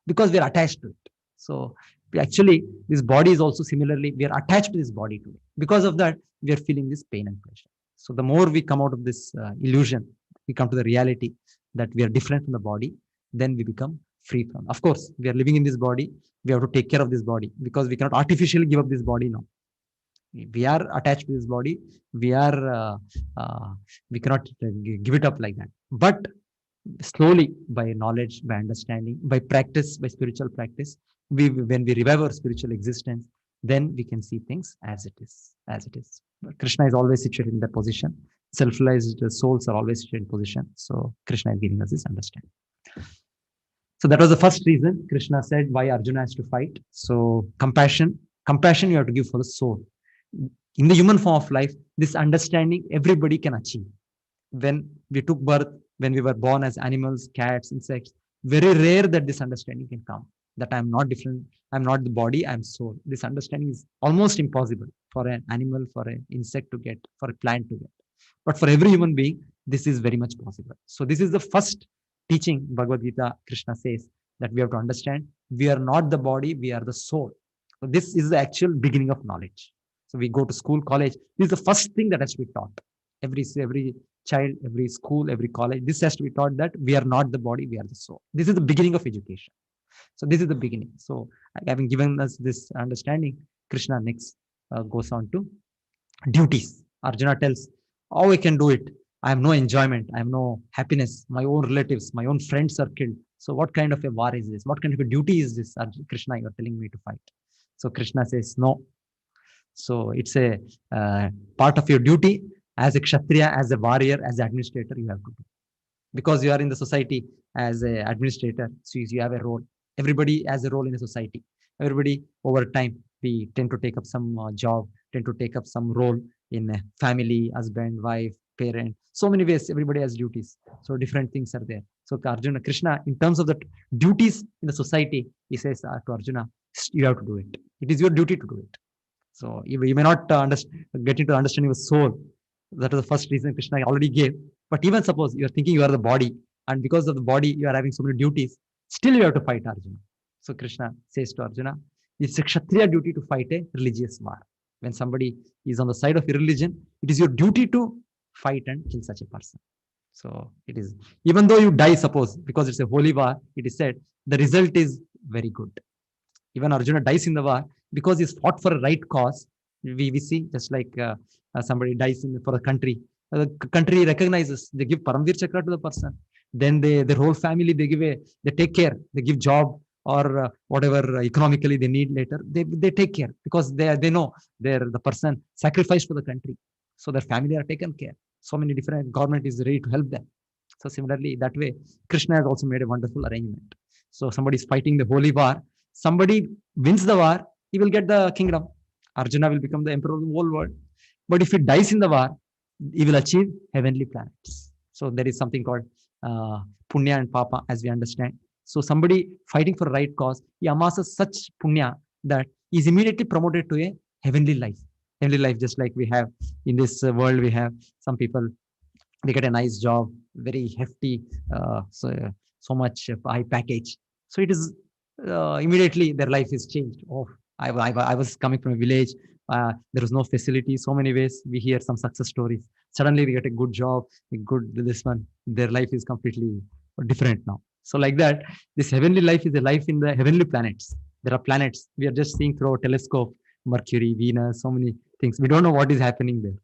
because we are attached to it. So we actually, this body is also similarly, we are attached to this body today. Because of that, we are feeling this pain and pleasure. So the more we come out of this illusion, we come to the reality that we are different from the body, then we become free from. Of course, we are living in this body. We have to take care of this body because we cannot artificially give up this body now. We are attached to this body. We are we cannot give it up like that. But slowly, by knowledge, by understanding, by practice, by spiritual practice, when we revive our spiritual existence, then we can see things as it is, as it is. But Krishna is always situated in that position. Self-realized souls are always situated in position. So Krishna is giving us this understanding. So that was the first reason Krishna said why Arjuna has to fight. So compassion you have to give for the soul. In the human form of life, this understanding everybody can achieve. When we took birth, when we were born as animals, cats, insects, very rare that this understanding can come. That I am not different, I am not the body, I am soul. This understanding is almost impossible for an animal, for an insect to get, for a plant to get. But for every human being, this is very much possible. So this is the first teaching Bhagavad Gita. Krishna says that we have to understand we are not the body, we are the soul. So this is the actual beginning of knowledge. So we go to school, college. This is the first thing that has to be taught. Every child, every school, every college, this has to be taught that we are not the body, we are the soul. This is the beginning of education. So this is the beginning. So having given us this understanding, Krishna next goes on to duties. Arjuna tells, how I can do it? I have no enjoyment. I have no happiness. My own relatives, my own friends are killed. So what kind of a war is this? What kind of a duty is this, Krishna, you are telling me to fight? So Krishna says, no. So it's a part of your duty as a Kshatriya, as a warrior, as an administrator, you have to do. Because you are in the society as an administrator, so you have a role. Everybody has a role in a society. Everybody over time, we tend to take up some job, tend to take up some role in a family, husband, wife, parent. So many ways, everybody has duties. So different things are there. So Arjuna, Krishna, in terms of the duties in the society, he says to Arjuna, you have to do it. It is your duty to do it. So you may not get into understanding of soul. That is the first reason Krishna already gave. But even suppose you are thinking you are the body, and because of the body, you are having so many duties, still you have to fight Arjuna. So Krishna says to Arjuna, it's a Kshatriya duty to fight a religious war. When somebody is on the side of your religion, it is your duty to fight and kill such a person. So it is, even though you die, suppose, because it's a holy war, it is said, the result is very good. Even Arjuna dies in the war because he's fought for a right cause. We see just like somebody dies for a country. The country recognizes, they give Paramvir Chakra to the person. Then their whole family, they take care, they give job or whatever economically they need later. They take care because they know the person sacrificed for the country. So their family are taken care. So many different government is ready to help them. So similarly, that way, Krishna has also made a wonderful arrangement. So somebody is fighting the holy war. Somebody wins the war, he will get the kingdom. Arjuna will become the emperor of the whole world. But if he dies in the war, he will achieve heavenly planets. So there is something called punya and papa, as we understand. So somebody fighting for a right cause, he amasses such punya that he is immediately promoted to a heavenly life. Heavenly life, just like we have in this world, we have some people, they get a nice job, very hefty, so much high package. So it is immediately their life is changed. Oh, I was coming from a village. There was no facility. So many ways we hear some success stories. Suddenly we get a good job, a good this one. Their life is completely different now. So like that, this heavenly life is a life in the heavenly planets. There are planets we are just seeing through our telescope, Mercury, Venus, so many things. We don't know what is happening there.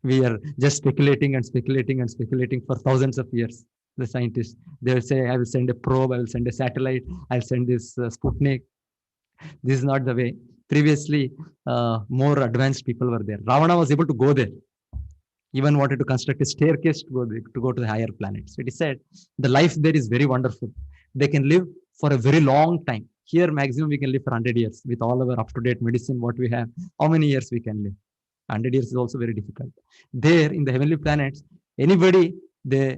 We are just speculating and speculating and speculating for thousands of years. The scientists, they will say, I will send a probe, I will send a satellite, I'll send this Sputnik. This is not the way. Previously, more advanced people were there. Ravana was able to go there, even wanted to construct a staircase to go there, to go to the higher planets. So it is said the life there is very wonderful. They can live for a very long time. Here, maximum we can live for 100 years with all our up-to-date medicine, what we have. How many years we can live? 100 years is also very difficult. There in the heavenly planets, anybody, their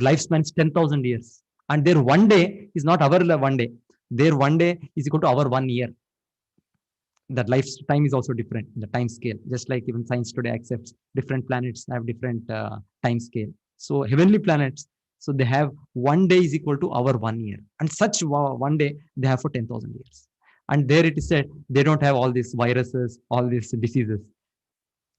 lifespan is 10,000 years. And their one day is not our one day. Their one day is equal to our 1 year. That lifetime is also different, the time scale. Just like even science today accepts different planets have different time scale. So heavenly planets, so they have one day is equal to our 1 year. And such one day they have for 10,000 years. And there it is said, they don't have all these viruses, all these diseases.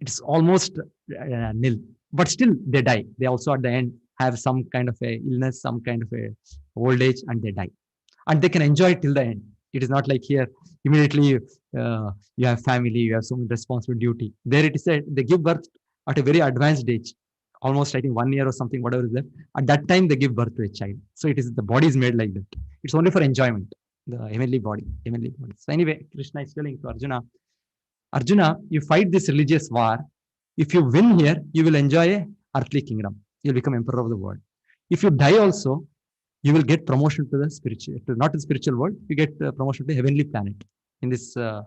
It's almost nil, but still they die. They also at the end have some kind of a illness, some kind of a old age, and they die. And they can enjoy it till the end. It is not like here, immediately you have family, you have some responsible duty. There it is said, they give birth at a very advanced age, almost I think 1 year or something, whatever is left. At that time, they give birth to a child. So it is, the body is made like that. It's only for enjoyment, the heavenly body, heavenly body. So anyway, Krishna is telling to Arjuna, Arjuna, you fight this religious war. If you win here, you will enjoy a earthly kingdom. You'll become emperor of the world. If you die also, you will get promotion to the spiritual, not the spiritual world. You get promotion to the heavenly planet. In this uh,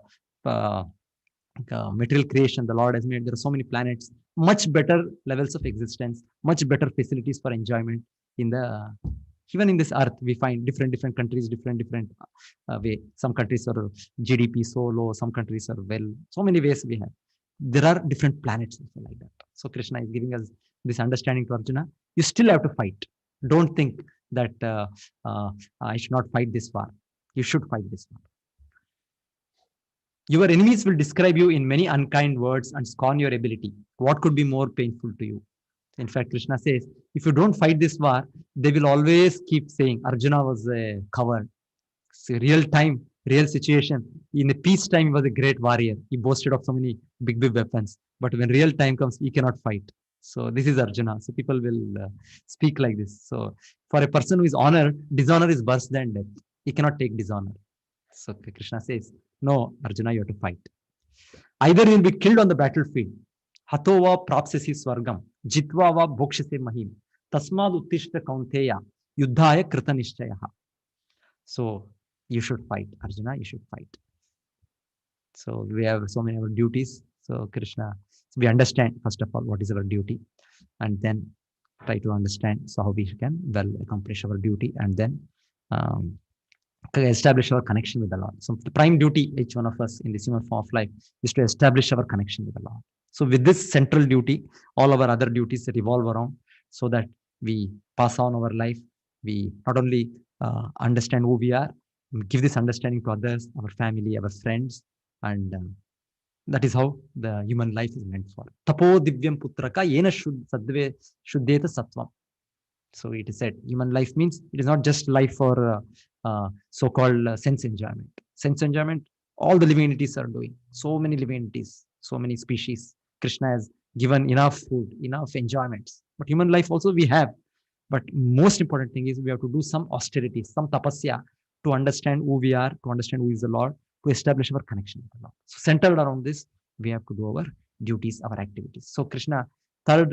material creation the Lord has made, there are so many planets, much better levels of existence, much better facilities for enjoyment. In the even in this earth, we find different countries, different way. Some countries are GDP so low, some countries are well. So many ways we have. There are different planets also like that. So Krishna is giving us this understanding to Arjuna. You still have to fight. Don't think that I should not fight this war. You should fight this war. Your enemies will describe you in many unkind words and scorn your ability. What could be more painful to you? In fact, Krishna says, if you don't fight this war, they will always keep saying Arjuna was a coward. It's a real time, real situation. In a peace time, he was a great warrior. He boasted of so many big weapons. But when real time comes, he cannot fight. So this is Arjuna. So people will speak like this. So for a person who is honored, dishonor is worse than death. He cannot take dishonor. So Krishna says, no, Arjuna, you have to fight. Either you will be killed on the battlefield. Hatova prapsasi swargam, jitva va bhokshase mahim, tasmad uttishta kaunteya, yuddhaya krita nishchayaha. So you should fight, Arjuna, you should fight. So we have so many of our duties. So Krishna, we understand first of all what is our duty, and then try to understand so how we can well accomplish our duty, and then establish our connection with the Lord. So the prime duty, each one of us in this human form of life, is to establish our connection with the Lord. So with this central duty, all our other duties revolve around, so that we pass on our life. We not only understand who we are, give this understanding to others, our family, our friends, and that is how the human life is meant for. Tapo divyam putraka yena sadve shuddheta sattvam. So it is said, human life means it is not just life for so-called sense enjoyment. Sense enjoyment, all the living entities are doing. So many living entities, so many species. Krishna has given enough food, enough enjoyments. But human life also we have. But most important thing is we have to do some austerity, some tapasya to understand who we are, to understand who is the Lord, to establish our connection with the Lord. So centered around this, we have to do our duties, our activities. So Krishna, third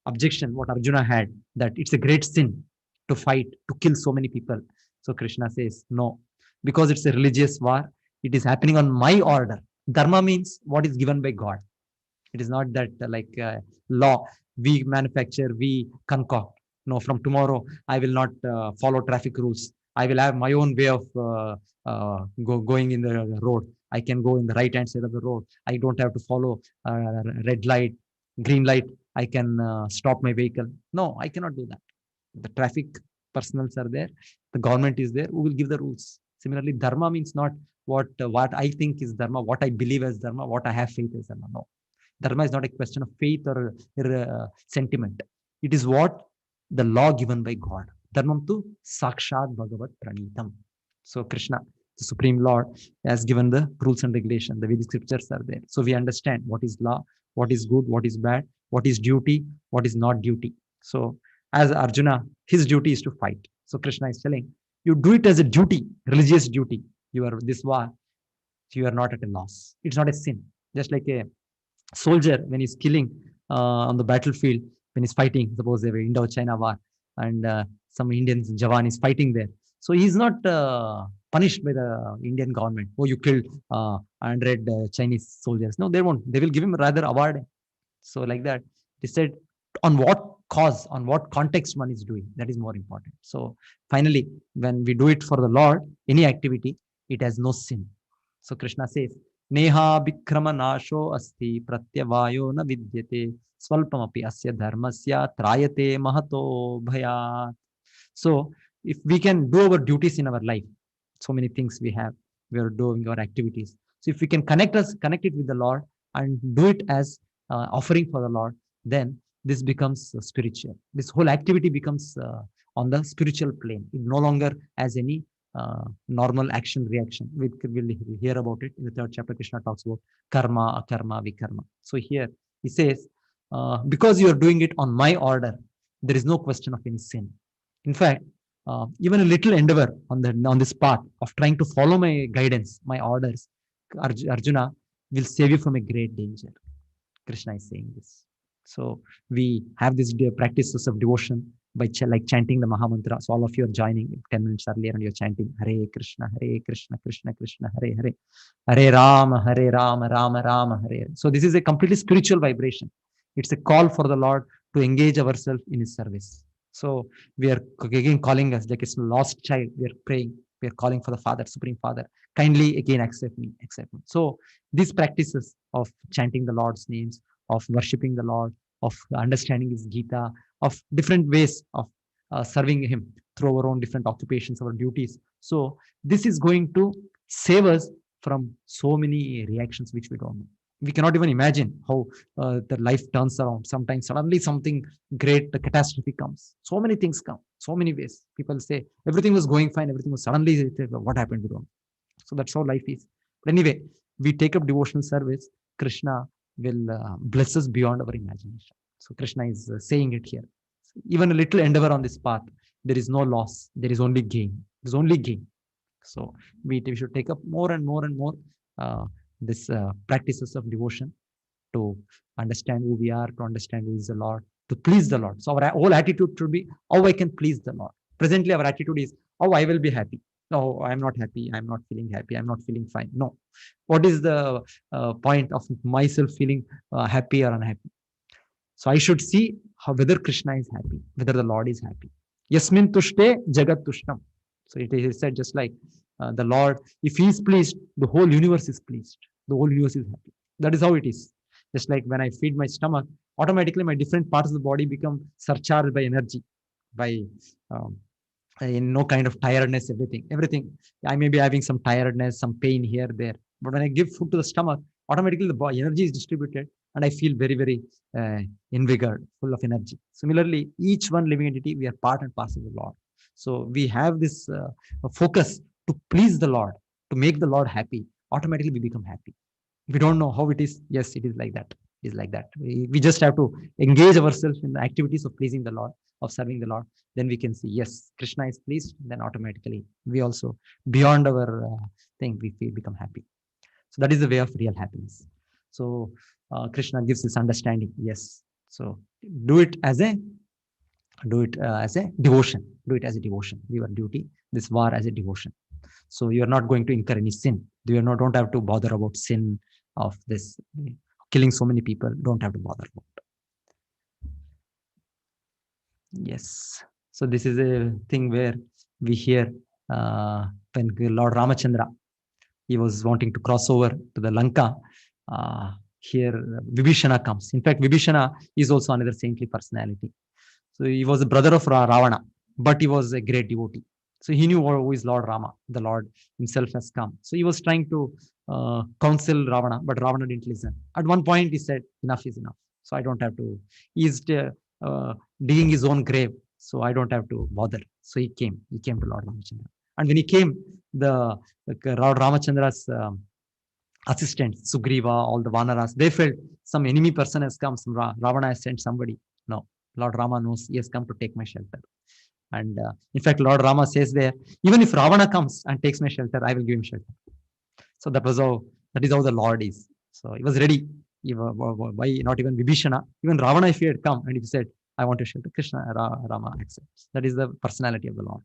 objection, what Arjuna had, that it's a great sin to fight, to kill so many people. So Krishna says, no, because it's a religious war, it is happening on my order. Dharma means what is given by God. It is not that law we manufacture, we concoct. No, from tomorrow, I will not follow traffic rules. I will have my own way of going in the road. I can go in the right hand side of the road. I don't have to follow red light, green light. I can stop my vehicle. No, I cannot do that. The traffic Personals are there. The government is there. Who will give the rules? Similarly, dharma means not what I think is dharma, what I believe as dharma, what I have faith as dharma. No, dharma is not a question of faith or sentiment. It is what the law given by God. Dharmam tu sakshat bhagavat pranitam. So Krishna, the Supreme Lord, has given the rules and regulations. The Vedic scriptures are there. So we understand what is law, what is good, what is bad, what is duty, what is not duty. So as Arjuna, his duty is to fight. So Krishna is telling, you do it as a duty, religious duty. You are this war, you are not at a loss. It's not a sin. Just like a soldier when he's killing on the battlefield, when he's fighting, suppose they were Indo-China war, and some Indian Jawan is fighting there. So he's not punished by the Indian government. Oh, you killed 100 Chinese soldiers. No, they won't. They will give him rather award. So like that, they said on what cause, on what context one is doing. That is more important. So finally, when we do it for the Lord, any activity, it has no sin. So Krishna says, Neha Bhikrama Nasho Asti Pratyavayo na Vidyate Swalpamapi Asya Dharmasya Trayate Mahato Bhayat. So if we can do our duties in our life, so many things we are doing our activities. So if we can connect it with the Lord and do it as offering for the Lord, then this becomes spiritual. This whole activity becomes on the spiritual plane. It no longer has any normal action reaction. We'll hear about it in the 3rd chapter. Krishna talks about karma, akarma, vikarma. So here he says, because you are doing it on my order, there is no question of any sin. In fact, even a little endeavor on this path of trying to follow my guidance, my orders, Arjuna, will save you from a great danger. Krishna is saying this. So we have these practices of devotion by like chanting the Mahamantra. So all of you are joining 10 minutes earlier and you're chanting Hare Krishna, Krishna Krishna, Hare Hare, Hare Rama, Rama Rama, Hare. So this is a completely spiritual vibration. It's a call for the Lord to engage ourselves in His service. So we are again calling us like it's a lost child. We are praying. We are calling for the Father, Supreme Father. Kindly again accept me, accept me. So these practices of chanting the Lord's names, of worshipping the Lord, of understanding His Gita, of different ways of serving Him through our own different occupations, our duties. So this is going to save us from so many reactions which we don't know. We cannot even imagine how the life turns around. Sometimes suddenly something great, the catastrophe comes. So many things come, so many ways. People say everything was going fine, everything was suddenly, what happened? We don't know. So that's how life is. But anyway, we take up devotional service. Krishna will bless us beyond our imagination. So Krishna is saying it here. So even a little endeavor on this path, there is no loss. There is only gain. There is only gain. So we should take up more and more and more this practices of devotion to understand who we are, to understand who is the Lord, to please the Lord. So our whole attitude should be how I can please the Lord. Presently, our attitude is how I will be happy. No, I'm not happy. I'm not feeling happy. I'm not feeling fine. No. What is the point of myself feeling happy or unhappy? So I should see whether Krishna is happy, whether the Lord is happy. Yasmin tushte jagat tushtam. So it is said just like the Lord, if He is pleased, the whole universe is pleased. The whole universe is happy. That is how it is. Just like when I feed my stomach, automatically my different parts of the body become surcharged by energy, by no kind of tiredness, everything. I may be having some tiredness, some pain here, there. But when I give food to the stomach, automatically the energy is distributed and I feel very, very invigorated, full of energy. Similarly, each one living entity, we are part and parcel of the Lord. So we have this focus to please the Lord, to make the Lord happy. Automatically we become happy. We don't know how it is. Yes, it is like that. It is like that. We just have to engage ourselves in the activities of pleasing the Lord, of serving the Lord. Then we can see, yes, Krishna is pleased. Then automatically we also, beyond our thing, we become happy. So that is the way of real happiness. So Krishna gives this understanding. Yes. So do it as a devotion. Do it as a devotion. Your duty, this war as a devotion. So you are not going to incur any sin. Don't have to bother about sin of this killing so many people. Don't have to bother about. Yes. So this is a thing where we hear when Lord Ramachandra, he was wanting to cross over to the Lanka. Here Vibhishana comes. In fact, Vibhishana is also another saintly personality. So he was the brother of Ravana. but he was a great devotee. So he knew who is Lord Rama. The Lord himself has come. So he was trying to counsel Ravana, but Ravana didn't listen. At one point, he said, "Enough is enough. So I don't have to." He's digging his own grave, so I don't have to bother. So he came. He came to Lord Ramachandra, and when he came, the Lord Ramachandra's assistants, Sugriva, all the Vanaras, they felt some enemy person has come. Some Ravana has sent somebody. No, Lord Rama knows he has come to take my shelter. And in fact, Lord Rama says there, even if Ravana comes and takes my shelter, I will give him shelter. So that is how the Lord is. So he was ready. Why not even Vibhishana? Even Ravana, if he had come and if he said, I want to shelter, Krishna, Rama accepts. That is the personality of the Lord.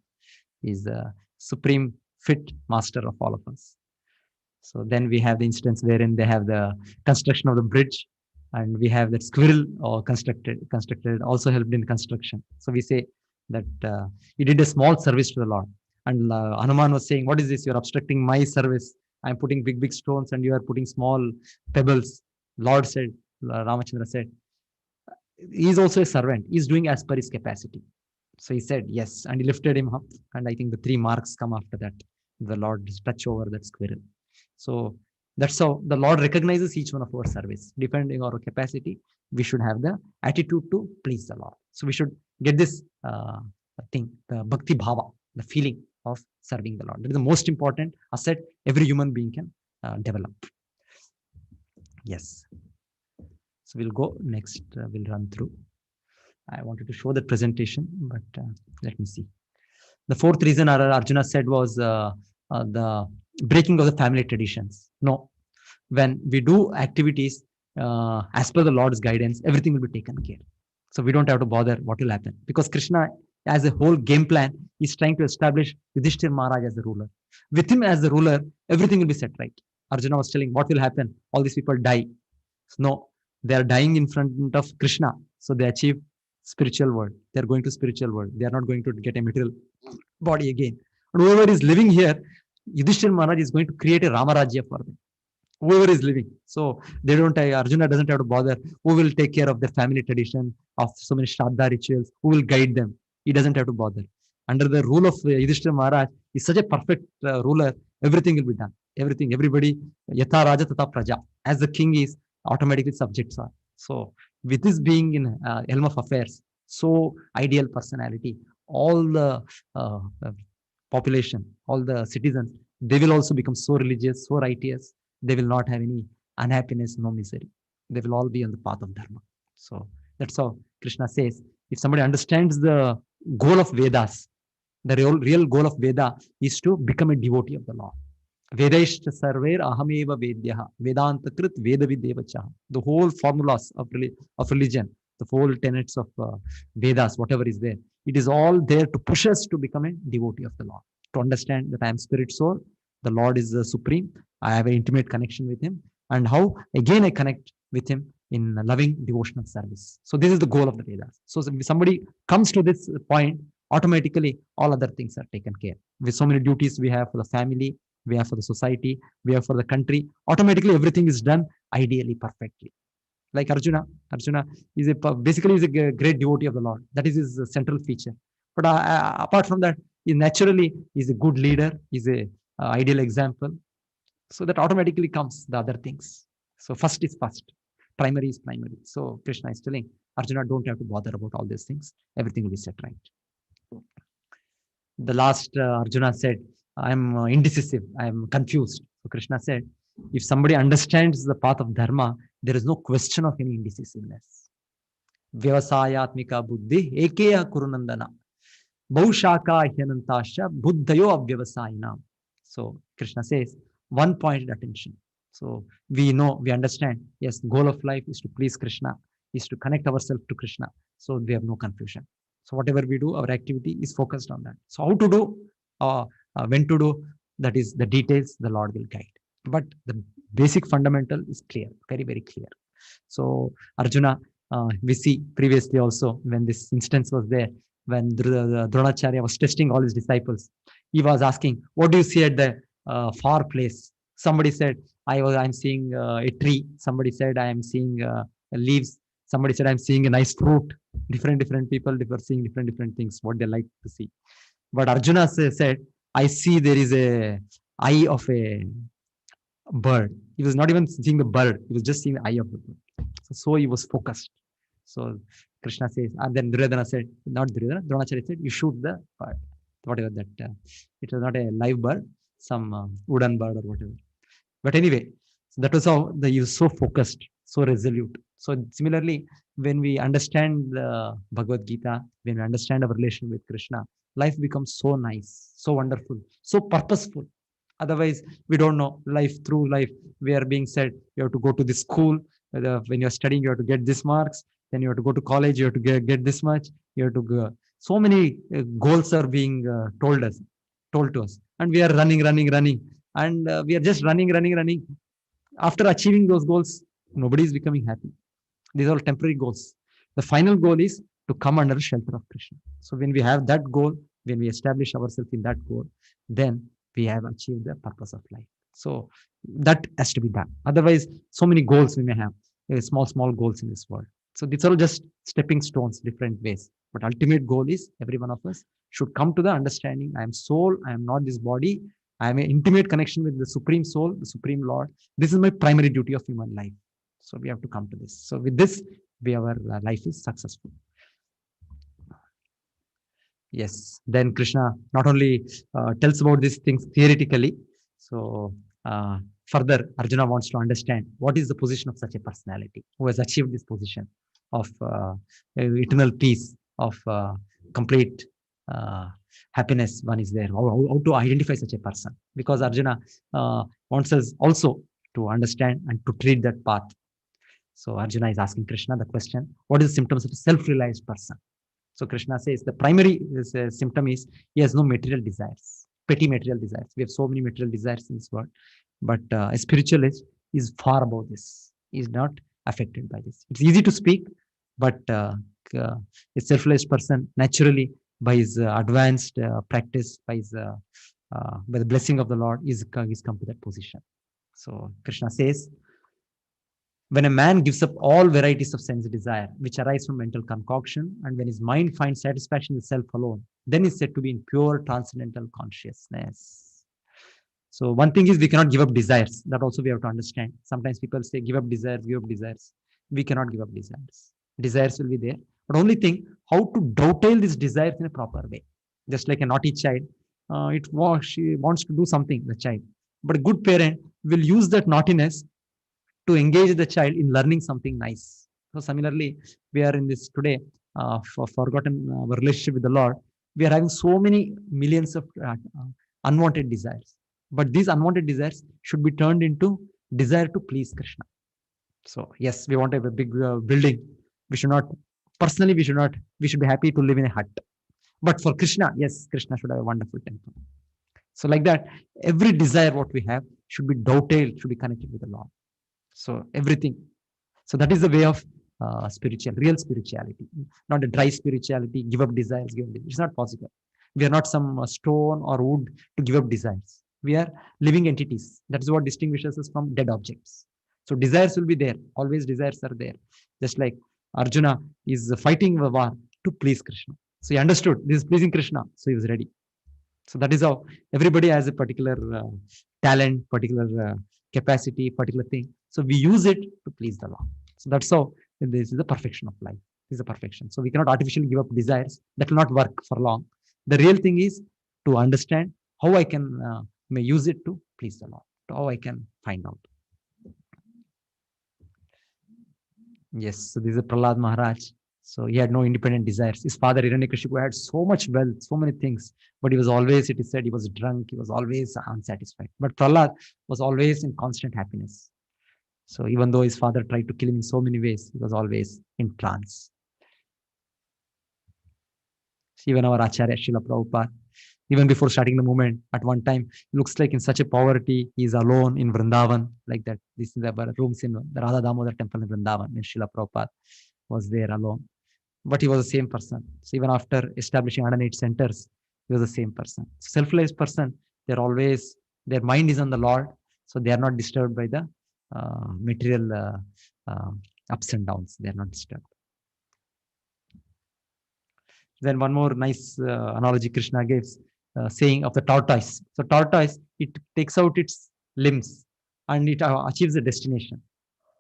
He is the supreme fit master of all of us. So then we have the instance wherein they have the construction of the bridge, and we have that squirrel constructed also helped in construction. So we say that he did a small service to the Lord. And Hanuman was saying, what is this? You're obstructing my service. I'm putting big stones and you are putting small pebbles. Lord said, Ramachandra said, he's also a servant. He's doing as per his capacity. So he said, yes. And he lifted him up. And I think the 3 marks come after that. The Lord touch over that squirrel. So that's how the Lord recognizes each one of our service. Depending on our capacity, we should have the attitude to please the Lord. So we should get this thing, the bhakti bhava, the feeling of serving the Lord. That is the most important asset every human being can develop. Yes. So we'll go next. We'll run through. I wanted to show the presentation, but let me see. The 4th reason Arjuna said was the breaking of the family traditions. No, when we do activities as per the Lord's guidance, everything will be taken care. So we don't have to bother what will happen, because Krishna, as a whole game plan, is trying to establish Yudhishthir Maharaj as the ruler. With him as the ruler, everything will be set right. Arjuna was telling what will happen. All these people die. So no, they are dying in front of Krishna. So they achieve spiritual world. They are going to spiritual world. They are not going to get a material body again. And whoever is living here, Yudhishthir Maharaj is going to create a Ramarajya for them. Whoever is living. So they don't, Arjuna doesn't have to bother who will take care of their family tradition, of so many Shraddha rituals, who will guide them. He doesn't have to bother. Under the rule of Yudhishthir Maharaj, is such a perfect ruler, everything will be done. Everything, everybody, Yatha Raja Tata Praja. As the king is, automatically subjects are. So with this being in helm of affairs, so ideal personality, all the population, all the citizens, they will also become so religious, so righteous. They will not have any unhappiness, no misery. They will all be on the path of Dharma. So that's how Krishna says, if somebody understands the goal of Vedas, the real goal of Veda is to become a devotee of the Lord. Vedaishta sarver ahameva vedyaha vedanta krit vedavidevacha. The whole formulas of religion, the whole tenets of Vedas, whatever is there, it is all there to push us to become a devotee of the Lord. To understand that I am spirit soul, the Lord is the supreme, I have an intimate connection with him, and how again I connect with him in loving devotional service. So this is the goal of the Vedas. So if somebody comes to this point, automatically all other things are taken care. With so many duties we have for the family, we have for the society, we have for the country, automatically everything is done ideally, perfectly. Like Arjuna is basically is a great devotee of the Lord. That is his central feature. But apart from that, he naturally is a good leader, is a ideal example. So that automatically comes the other things. So first is first, primary is primary. So Krishna is telling Arjuna, don't have to bother about all these things. Everything will be set right. The last Arjuna said, I'm indecisive, I'm confused. So Krishna said, if somebody understands the path of Dharma, there is no question of any indecisiveness. Vyavasayatmika buddhi ekeya kurunandana baushaka hyanantasha buddhayo avyavasayina. So Krishna says, one pointed attention. So we know, we understand, yes, goal of life is to please Krishna, is to connect ourselves to Krishna. So we have no confusion. So whatever we do, our activity is focused on that. So how to do, when to do, that is the details the Lord will guide. But the basic fundamental is clear, very, very clear. So Arjuna, we see previously also when this instance was there, when Dronacharya was testing all his disciples, he was asking, what do you see at the far place? Somebody said, I'm seeing a tree. Somebody said, I am seeing leaves. Somebody said, I'm seeing a nice fruit. Different people, they were seeing different things, what they like to see. But Arjuna said, I see there is a eye of a bird. He was not even seeing the bird, he was just seeing the eye of the bird. So he was focused. So Krishna says, and then Duryodhana said, not Duryodhana, Dronacharya said, you shoot the bird, whatever that. It was not a live bird, some wooden bird or whatever. But anyway, so that was how he was so focused, so resolute. So similarly, when we understand the Bhagavad Gita, when we understand our relation with Krishna, life becomes so nice, so wonderful, so purposeful. Otherwise, we don't know life. Through life, we are being said, you have to go to this school. When you're studying, you have to get this marks. Then you have to go to college, you have to get this much. You have to go. So many goals are being told to us. And we are running. And we are just running. After achieving those goals, nobody is becoming happy. These are all temporary goals. The final goal is to come under the shelter of Krishna. So when we have that goal, when we establish ourselves in that goal, then we have achieved the purpose of life. So that has to be done. Otherwise, so many goals we may have, small goals in this world. So these are all just stepping stones, different ways. But ultimate goal is every one of us should come to the understanding, I am soul, I am not this body. I am an intimate connection with the Supreme Soul, the Supreme Lord. This is my primary duty of human life. So we have to come to this. So with this, our life is successful. Yes. Then Krishna not only tells about these things theoretically. So further, Arjuna wants to understand what is the position of such a personality who has achieved this position of eternal peace, of complete happiness. One is there. How to identify such a person? Because Arjuna wants us also to understand and to treat that path. So Arjuna is asking Krishna the question, what is the symptoms of a self-realized person? So Krishna says the primary symptom is he has no material desires, petty material desires. We have so many material desires in this world, but a spiritualist is far above this. He is not affected by this. It's easy to speak, but a self-realized person naturally, by his advanced practice, by the blessing of the Lord, is come to that position. So Krishna says, when a man gives up all varieties of sense desire, which arise from mental concoction, and when his mind finds satisfaction in self alone, then is said to be in pure transcendental consciousness. So one thing is we cannot give up desires. That also we have to understand. Sometimes people say, give up desires, give up desires. We cannot give up desires. Desires will be there. But only thing, how to dovetail these desires in a proper way. Just like a naughty child, she wants to do something, the child. But a good parent will use that naughtiness to engage the child in learning something nice. So similarly, we are in this today, for forgotten our relationship with the Lord. We are having so many millions of unwanted desires. But these unwanted desires should be turned into desire to please Krishna. So yes, we want to have a big building. We should not, personally, we should be happy to live in a hut. But for Krishna, yes, Krishna should have a wonderful temple. So like that, every desire what we have should be dovetailed, should be connected with the Lord. So everything. So that is the way of real spirituality, not a dry spirituality, give up desires, It's not possible. We are not some stone or wood to give up desires. We are living entities. That is what distinguishes us from dead objects. So desires will be there. Always desires are there. Just like Arjuna is fighting the war to please Krishna. So he understood this is pleasing Krishna. So he was ready. So that is how everybody has a particular talent, particular capacity, particular thing. So we use it to please the Lord. So that's how this is the perfection of life. This is the perfection. So we cannot artificially give up desires. That will not work for long. The real thing is to understand how I can may use it to please the Lord. How I can find out. Yes. So this is Prahlad Maharaj. So he had no independent desires. His father Hiranyakashipu had so much wealth, so many things, but he was always, it is said, he was drunk. He was always unsatisfied. But Prahlad was always in constant happiness. So even though his father tried to kill him in so many ways, he was always in trance. Even our Acharya Srila Prabhupada, even before starting the movement, at one time, looks like in such a poverty, he is alone in Vrindavan, like that. This is the rooms in the Radha Damodar temple in Vrindavan, when Srila Prabhupada was there alone. But he was the same person. So even after establishing 108 centers, he was the same person. Self-realized person, they're always, their mind is on the Lord. So they are not disturbed by the material ups and downs. They are not disturbed. Then one more nice analogy Krishna gives, saying of the tortoise. So tortoise, it takes out its limbs and it achieves the destination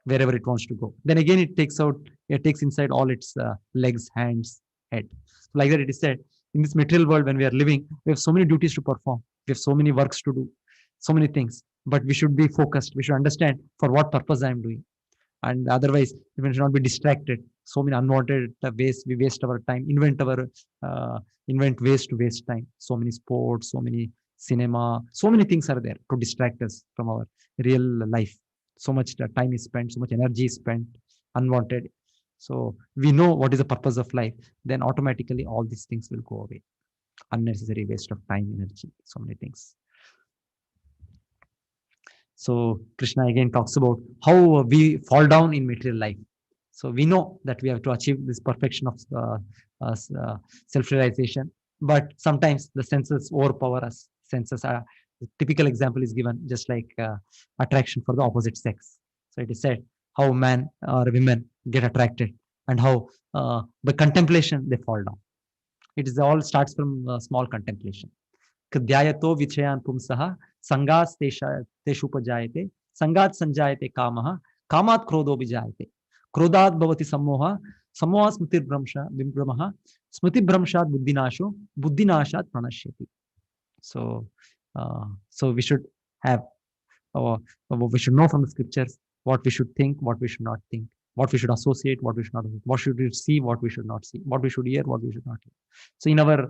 wherever it wants to go. Then again, it takes inside all its legs, hands, head. Like that, it is said, in this material world, when we are living, we have so many duties to perform. We have so many works to do, so many things. But we should be focused. We should understand for what purpose I am doing. And otherwise, we should not be distracted. So many unwanted ways we waste our time, invent ways to waste time. So many sports, so many cinema, so many things are there to distract us from our real life. So much time is spent, so much energy is spent, unwanted. So we know what is the purpose of life, then automatically all these things will go away. Unnecessary waste of time, energy, so many things. So Krishna again talks about how we fall down in material life. So we know that we have to achieve this perfection of self-realization, but sometimes the senses overpower us. Senses are, the typical example is given, just like attraction for the opposite sex. So it is said how man or women get attracted and how by contemplation they fall down. It is all starts from small contemplation. Kdyayato vichayan pumsaha sangas teshupajayate sangat sanjayate kamaha kamat krodho vijayate krodhat bhavati sammoha sammoha smritir brahmaha smriti brahmshat buddhinasho buddhinashat pranashyati. So we should have we should know from the scriptures what we should think, what we should not think, what we should associate, what we should not, what should we see, what we should not see, what we should hear, what we should not hear. So in our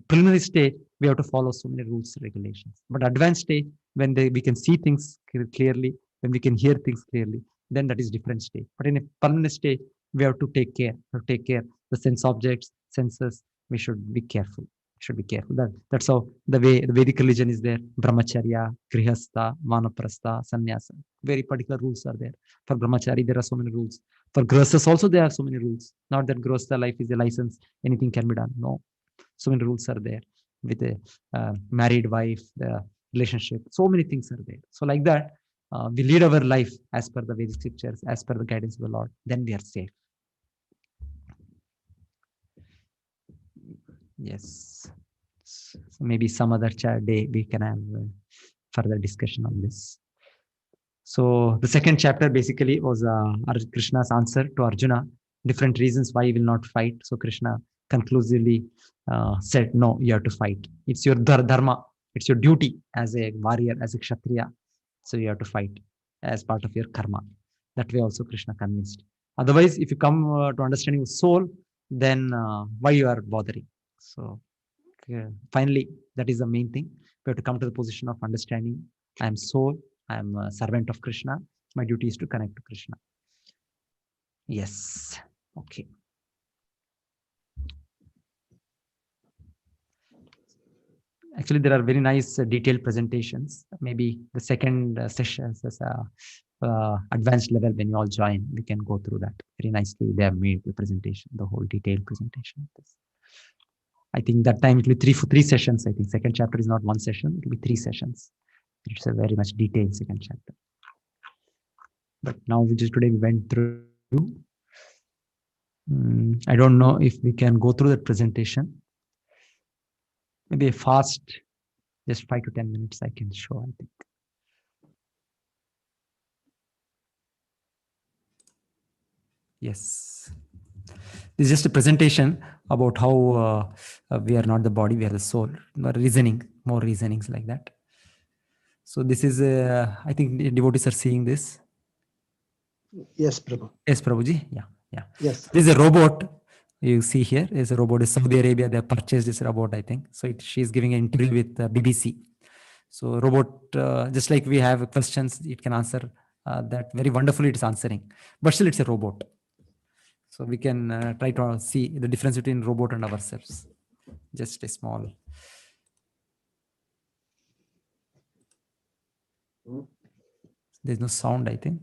preliminary stage, we have to follow so many rules and regulations. But advanced stage, when we can see things clearly, when we can hear things clearly, then that is different stage. But in a permanent stage, we have to take care. The sense objects, senses, we should be careful. Should be careful. That's how the way the Vedic religion is there. Brahmacharya, Grihastha, Vanaprastha, Sannyasa. Very particular rules are there. For Brahmachari, there are so many rules. For Grihasthas also, there are so many rules. Not that Grihastha life is a license, anything can be done. No. So many rules are there. With a married wife, the relationship, so many things are there. So like that, we lead our life as per the Vedic scriptures, as per the guidance of the Lord, then we are safe. Yes. So maybe some other day we can have further discussion on this. So the second chapter basically was Krishna's answer to Arjuna, different reasons why he will not fight. So Krishna conclusively said, no, you have to fight. It's your dharma. It's your duty as a warrior, as a kshatriya. So you have to fight as part of your karma. That way also Krishna convinced. Otherwise, if you come to understanding the soul, then why you are bothering? So finally, that is the main thing. We have to come to the position of understanding. I am soul. I am a servant of Krishna. My duty is to connect to Krishna. Yes. Okay. Actually, there are very nice detailed presentations. Maybe the second session is advanced level. When you all join, we can go through that very nicely. They have made the presentation, the whole detailed presentation of this. I think that time it will be three sessions. I think second chapter is not one session. It will be 3 sessions. It's a very much detailed second chapter. But now today we went through. I don't know if we can go through that presentation. Maybe a fast, just 5 to 10 minutes I can show, I think. Yes. This is just a presentation about how we are not the body, we are the soul. Reasoning, more reasonings like that. So this is, I think the devotees are seeing this. Yes, Prabhu. Yes, Prabhuji. Yeah. Yes. This is a robot. You see here is a robot. In Saudi Arabia, they have purchased this robot, I think. So she is giving an interview with BBC. So robot, just like we have questions, it can answer that very wonderfully. It's answering, but still it's a robot. So we can try to see the difference between robot and ourselves. Just a small. There's no sound, I think.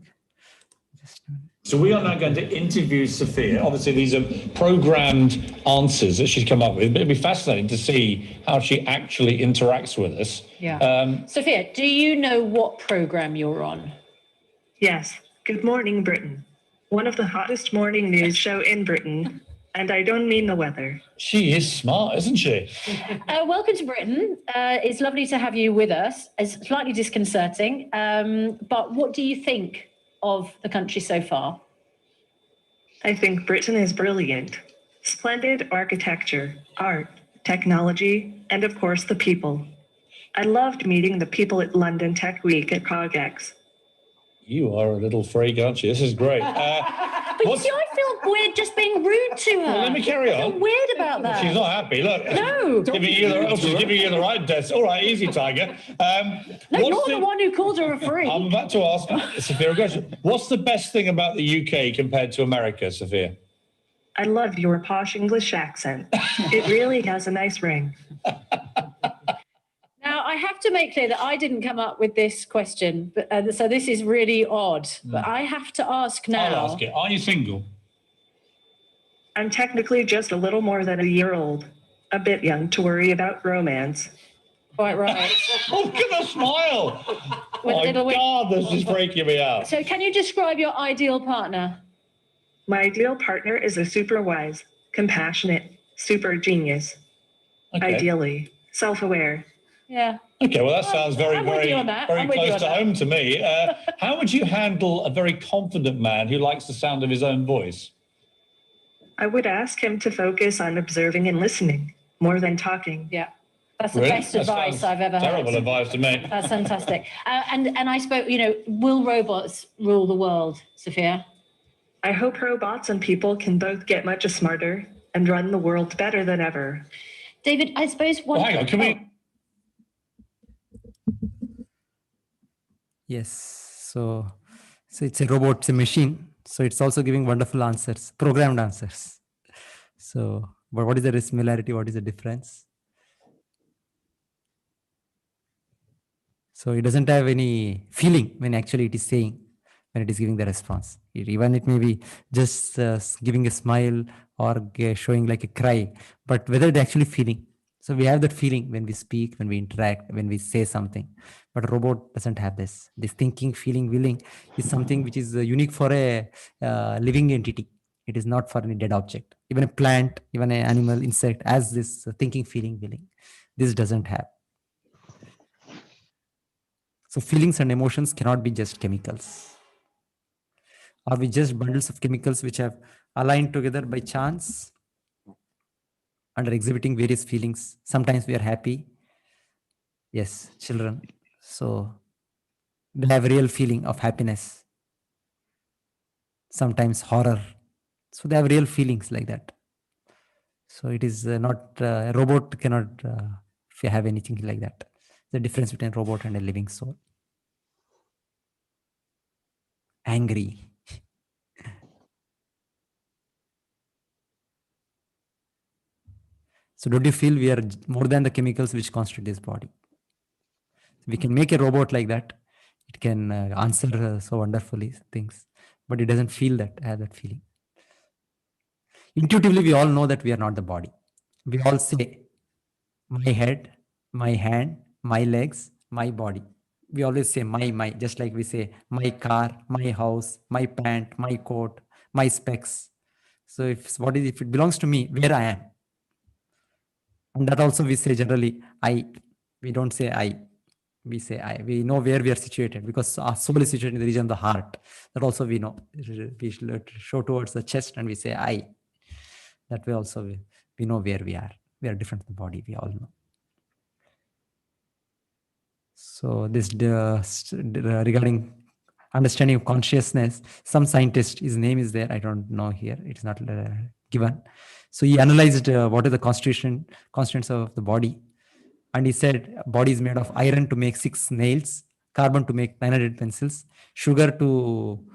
So we are now going to interview Sophia. Obviously, these are programmed answers that she's come up with, but it'd be fascinating to see how she actually interacts with us. Yeah. Sophia, do you know what program you're on? Yes. Good morning, Britain. One of the hottest morning news show in Britain. And I don't mean the weather. She is smart, isn't she? Welcome to Britain. It's lovely to have you with us. It's slightly disconcerting, but what do you think of the country so far? I think Britain is brilliant. Splendid architecture, art, technology, and of course the people. I loved meeting the people at London Tech Week at CogX. You are a little freak, aren't you? This is great. But you see, I feel weird just being rude to her. Well, let me carry I on. feel weird about that. She's not happy. Look. No. She's giving you the right desk. All right, easy, Tiger. No, you're the one who called her a freak. I'm about to ask Sophia a question. What's the best thing about the UK compared to America, Sophia? I love your posh English accent. It really has a nice ring. Now, I have to make clear that I didn't come up with this question, but, so this is really odd. But I have to ask now. I'll ask it. Are you single? I'm technically just a little more than a year old. A bit young to worry about romance. Quite right. Oh, look at the smile. With My little God, this is freaking me out. So can you describe your ideal partner? My ideal partner is a super wise, compassionate, super genius. Okay. Ideally, self-aware. Yeah. Okay, well, that sounds very, I'm with very, you on that. very I'm with you close on to that. home to me. How would you handle a very confident man who likes the sound of his own voice? I would ask him to focus on observing and listening more than talking. Yeah. That's the Really? best That advice sounds I've ever terrible had. advice to me. That's fantastic. And I spoke, will robots rule the world, Sophia? I hope robots and people can both get much smarter and run the world better than ever. David, I suppose one... Well, hang on, can we... Yes. So it's a robot, it's a machine. So it's also giving wonderful answers, programmed answers. So, but what is the similarity? What is the difference? So it doesn't have any feeling when actually it is saying, when it is giving the response. Even it may be just giving a smile or showing like a cry, but whether it's actually feeling. So we have that feeling when we speak, when we interact, when we say something. But a robot doesn't have this. This thinking, feeling, willing is something which is unique for a living entity. It is not for any dead object. Even a plant, even an animal, insect has this thinking, feeling, willing. This doesn't have. So feelings and emotions cannot be just chemicals. Are we just bundles of chemicals which have aligned together by chance and are exhibiting various feelings? Sometimes we are happy. Yes, children. So they have real feeling of happiness. Sometimes horror. So they have real feelings like that. So it is not, a robot cannot have anything like that. The difference between a robot and a living soul. Angry. So don't you feel we are more than the chemicals which constitute this body? We can make a robot like that. It can answer so wonderfully things, but it doesn't feel that, have that feeling. Intuitively, we all know that we are not the body. We all say, my head, my hand, my legs, my body. We always say my, just like we say my car, my house, my pant, my coat, my specs. So if it belongs to me, where I am. And that also we say generally, I. We don't say I. We say I. We know where we are situated because our soul is situated in the region of the heart. That also we know. We show towards the chest and we say I. That way also we know where we are. We are different from the body. We all know. So this regarding understanding of consciousness, some scientist, his name is there. I don't know here. It's not given. So he analyzed what are the constituents of the body. And he said body is made of iron to make 6 nails, carbon to make 900 pencils, sugar to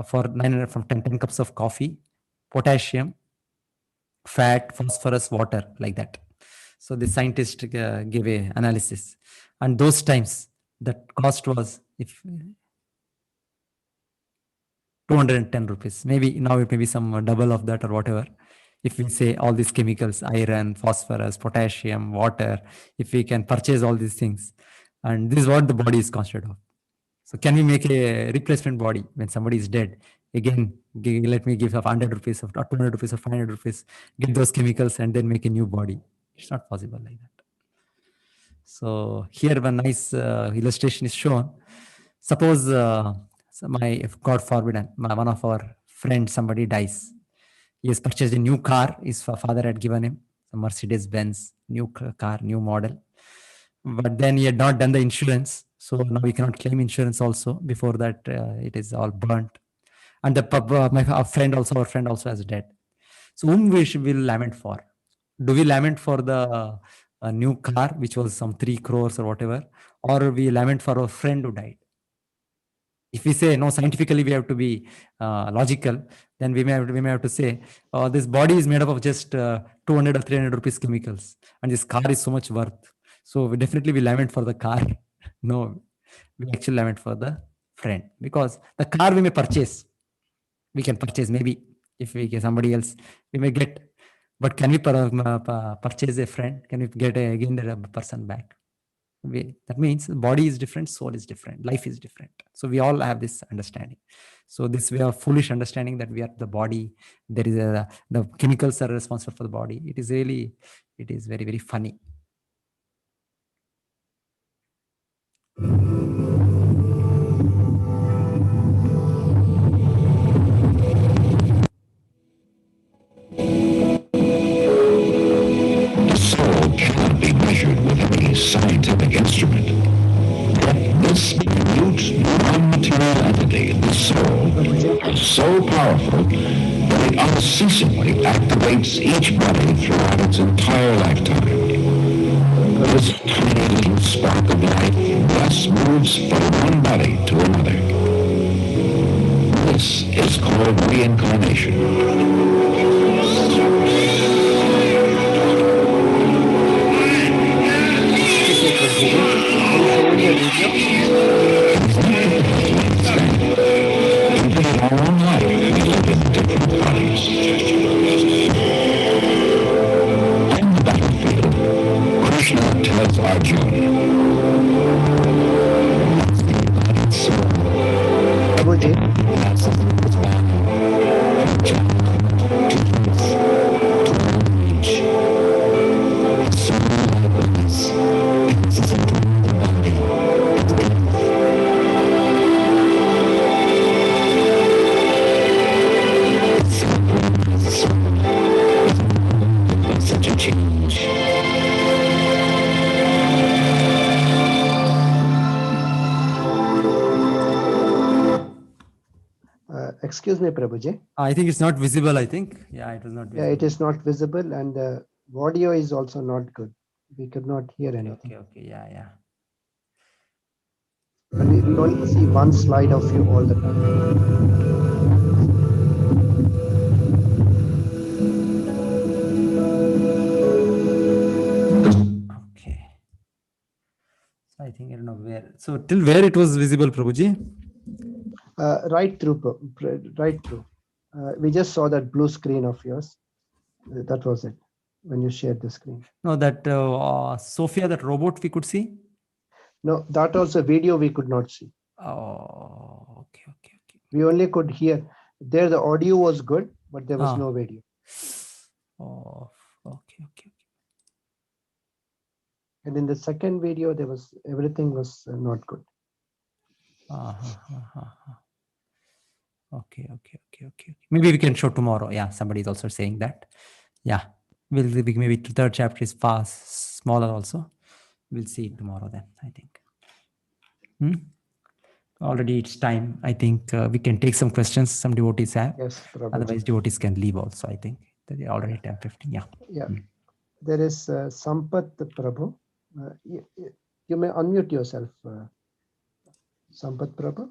for 900 from 10 cups of coffee, potassium, fat, phosphorus, water, like that. So the scientist gave a analysis. And those times that cost was 210 rupees. Maybe now it may be some double of that or whatever. If we say all these chemicals, iron, phosphorus, potassium, water, if we can purchase all these things, and this is what the body is constituted of. So can we make a replacement body when somebody is dead? Again, let me give up 100 rupees or 200 rupees or 500 rupees, get those chemicals and then make a new body. It's not possible like that. So here one nice illustration is shown. Suppose God forbid, one of our friends, somebody dies. He has purchased a new car. His father had given him a Mercedes-Benz, new car, new model. But then he had not done the insurance. So now we cannot claim insurance also. Before that, it is all burnt. And our friend also has dead. So whom will lament for? Do we lament for the new car, which was some 3 crores or whatever, or we lament for our friend who died? If we say no, scientifically we have to be logical, then we may have to say this body is made up of just 200 or 300 rupees chemicals, and this car is so much worth. So we definitely lament for the car. No, we actually lament for the friend, because the car we may purchase. We can purchase maybe if we get somebody else, we may get. But can we purchase a friend? Can we get again the person back? That means the body is different, soul is different, life is different. So we all have this understanding. So this way of foolish understanding that we are the body, there is the chemicals are responsible for the body. It is very, very funny. Scientific instrument. Yet this minute, non-material entity, the soul, is so powerful that it unceasingly activates each body throughout its entire lifetime. This tiny little spark of life thus moves from one body to another. This is called reincarnation. Our own life, we live in different bodies. On the battlefield, Krishna tells Arjuna, Excuse me, Prabhuji. I think it's not visible, I think. Yeah, it was not visible. Yeah, it is not visible, and the audio is also not good. We could not hear anything. Okay, yeah. But we only see one slide of you all the time. Okay. So I think I don't know where. So till where it was visible, Prabhuji? Right through. We just saw that blue screen of yours. That was it when you shared the screen. No, that Sophia, that robot we could see. No, that was a video we could not see. Oh, okay. We only could hear. There the audio was good, but there was no video. Oh, okay. And in the second video, everything was not good. Okay. Maybe we can show tomorrow. Yeah, somebody is also saying that. Yeah, maybe the third chapter is fast, smaller also. We'll see it tomorrow then, I think. Already it's time. I think we can take some questions some devotees have. Yes, Prabhuji. Otherwise devotees can leave also, I think. They're already 10:15. Yeah. There is Sampath Prabhu. You may unmute yourself, Sampath Prabhu.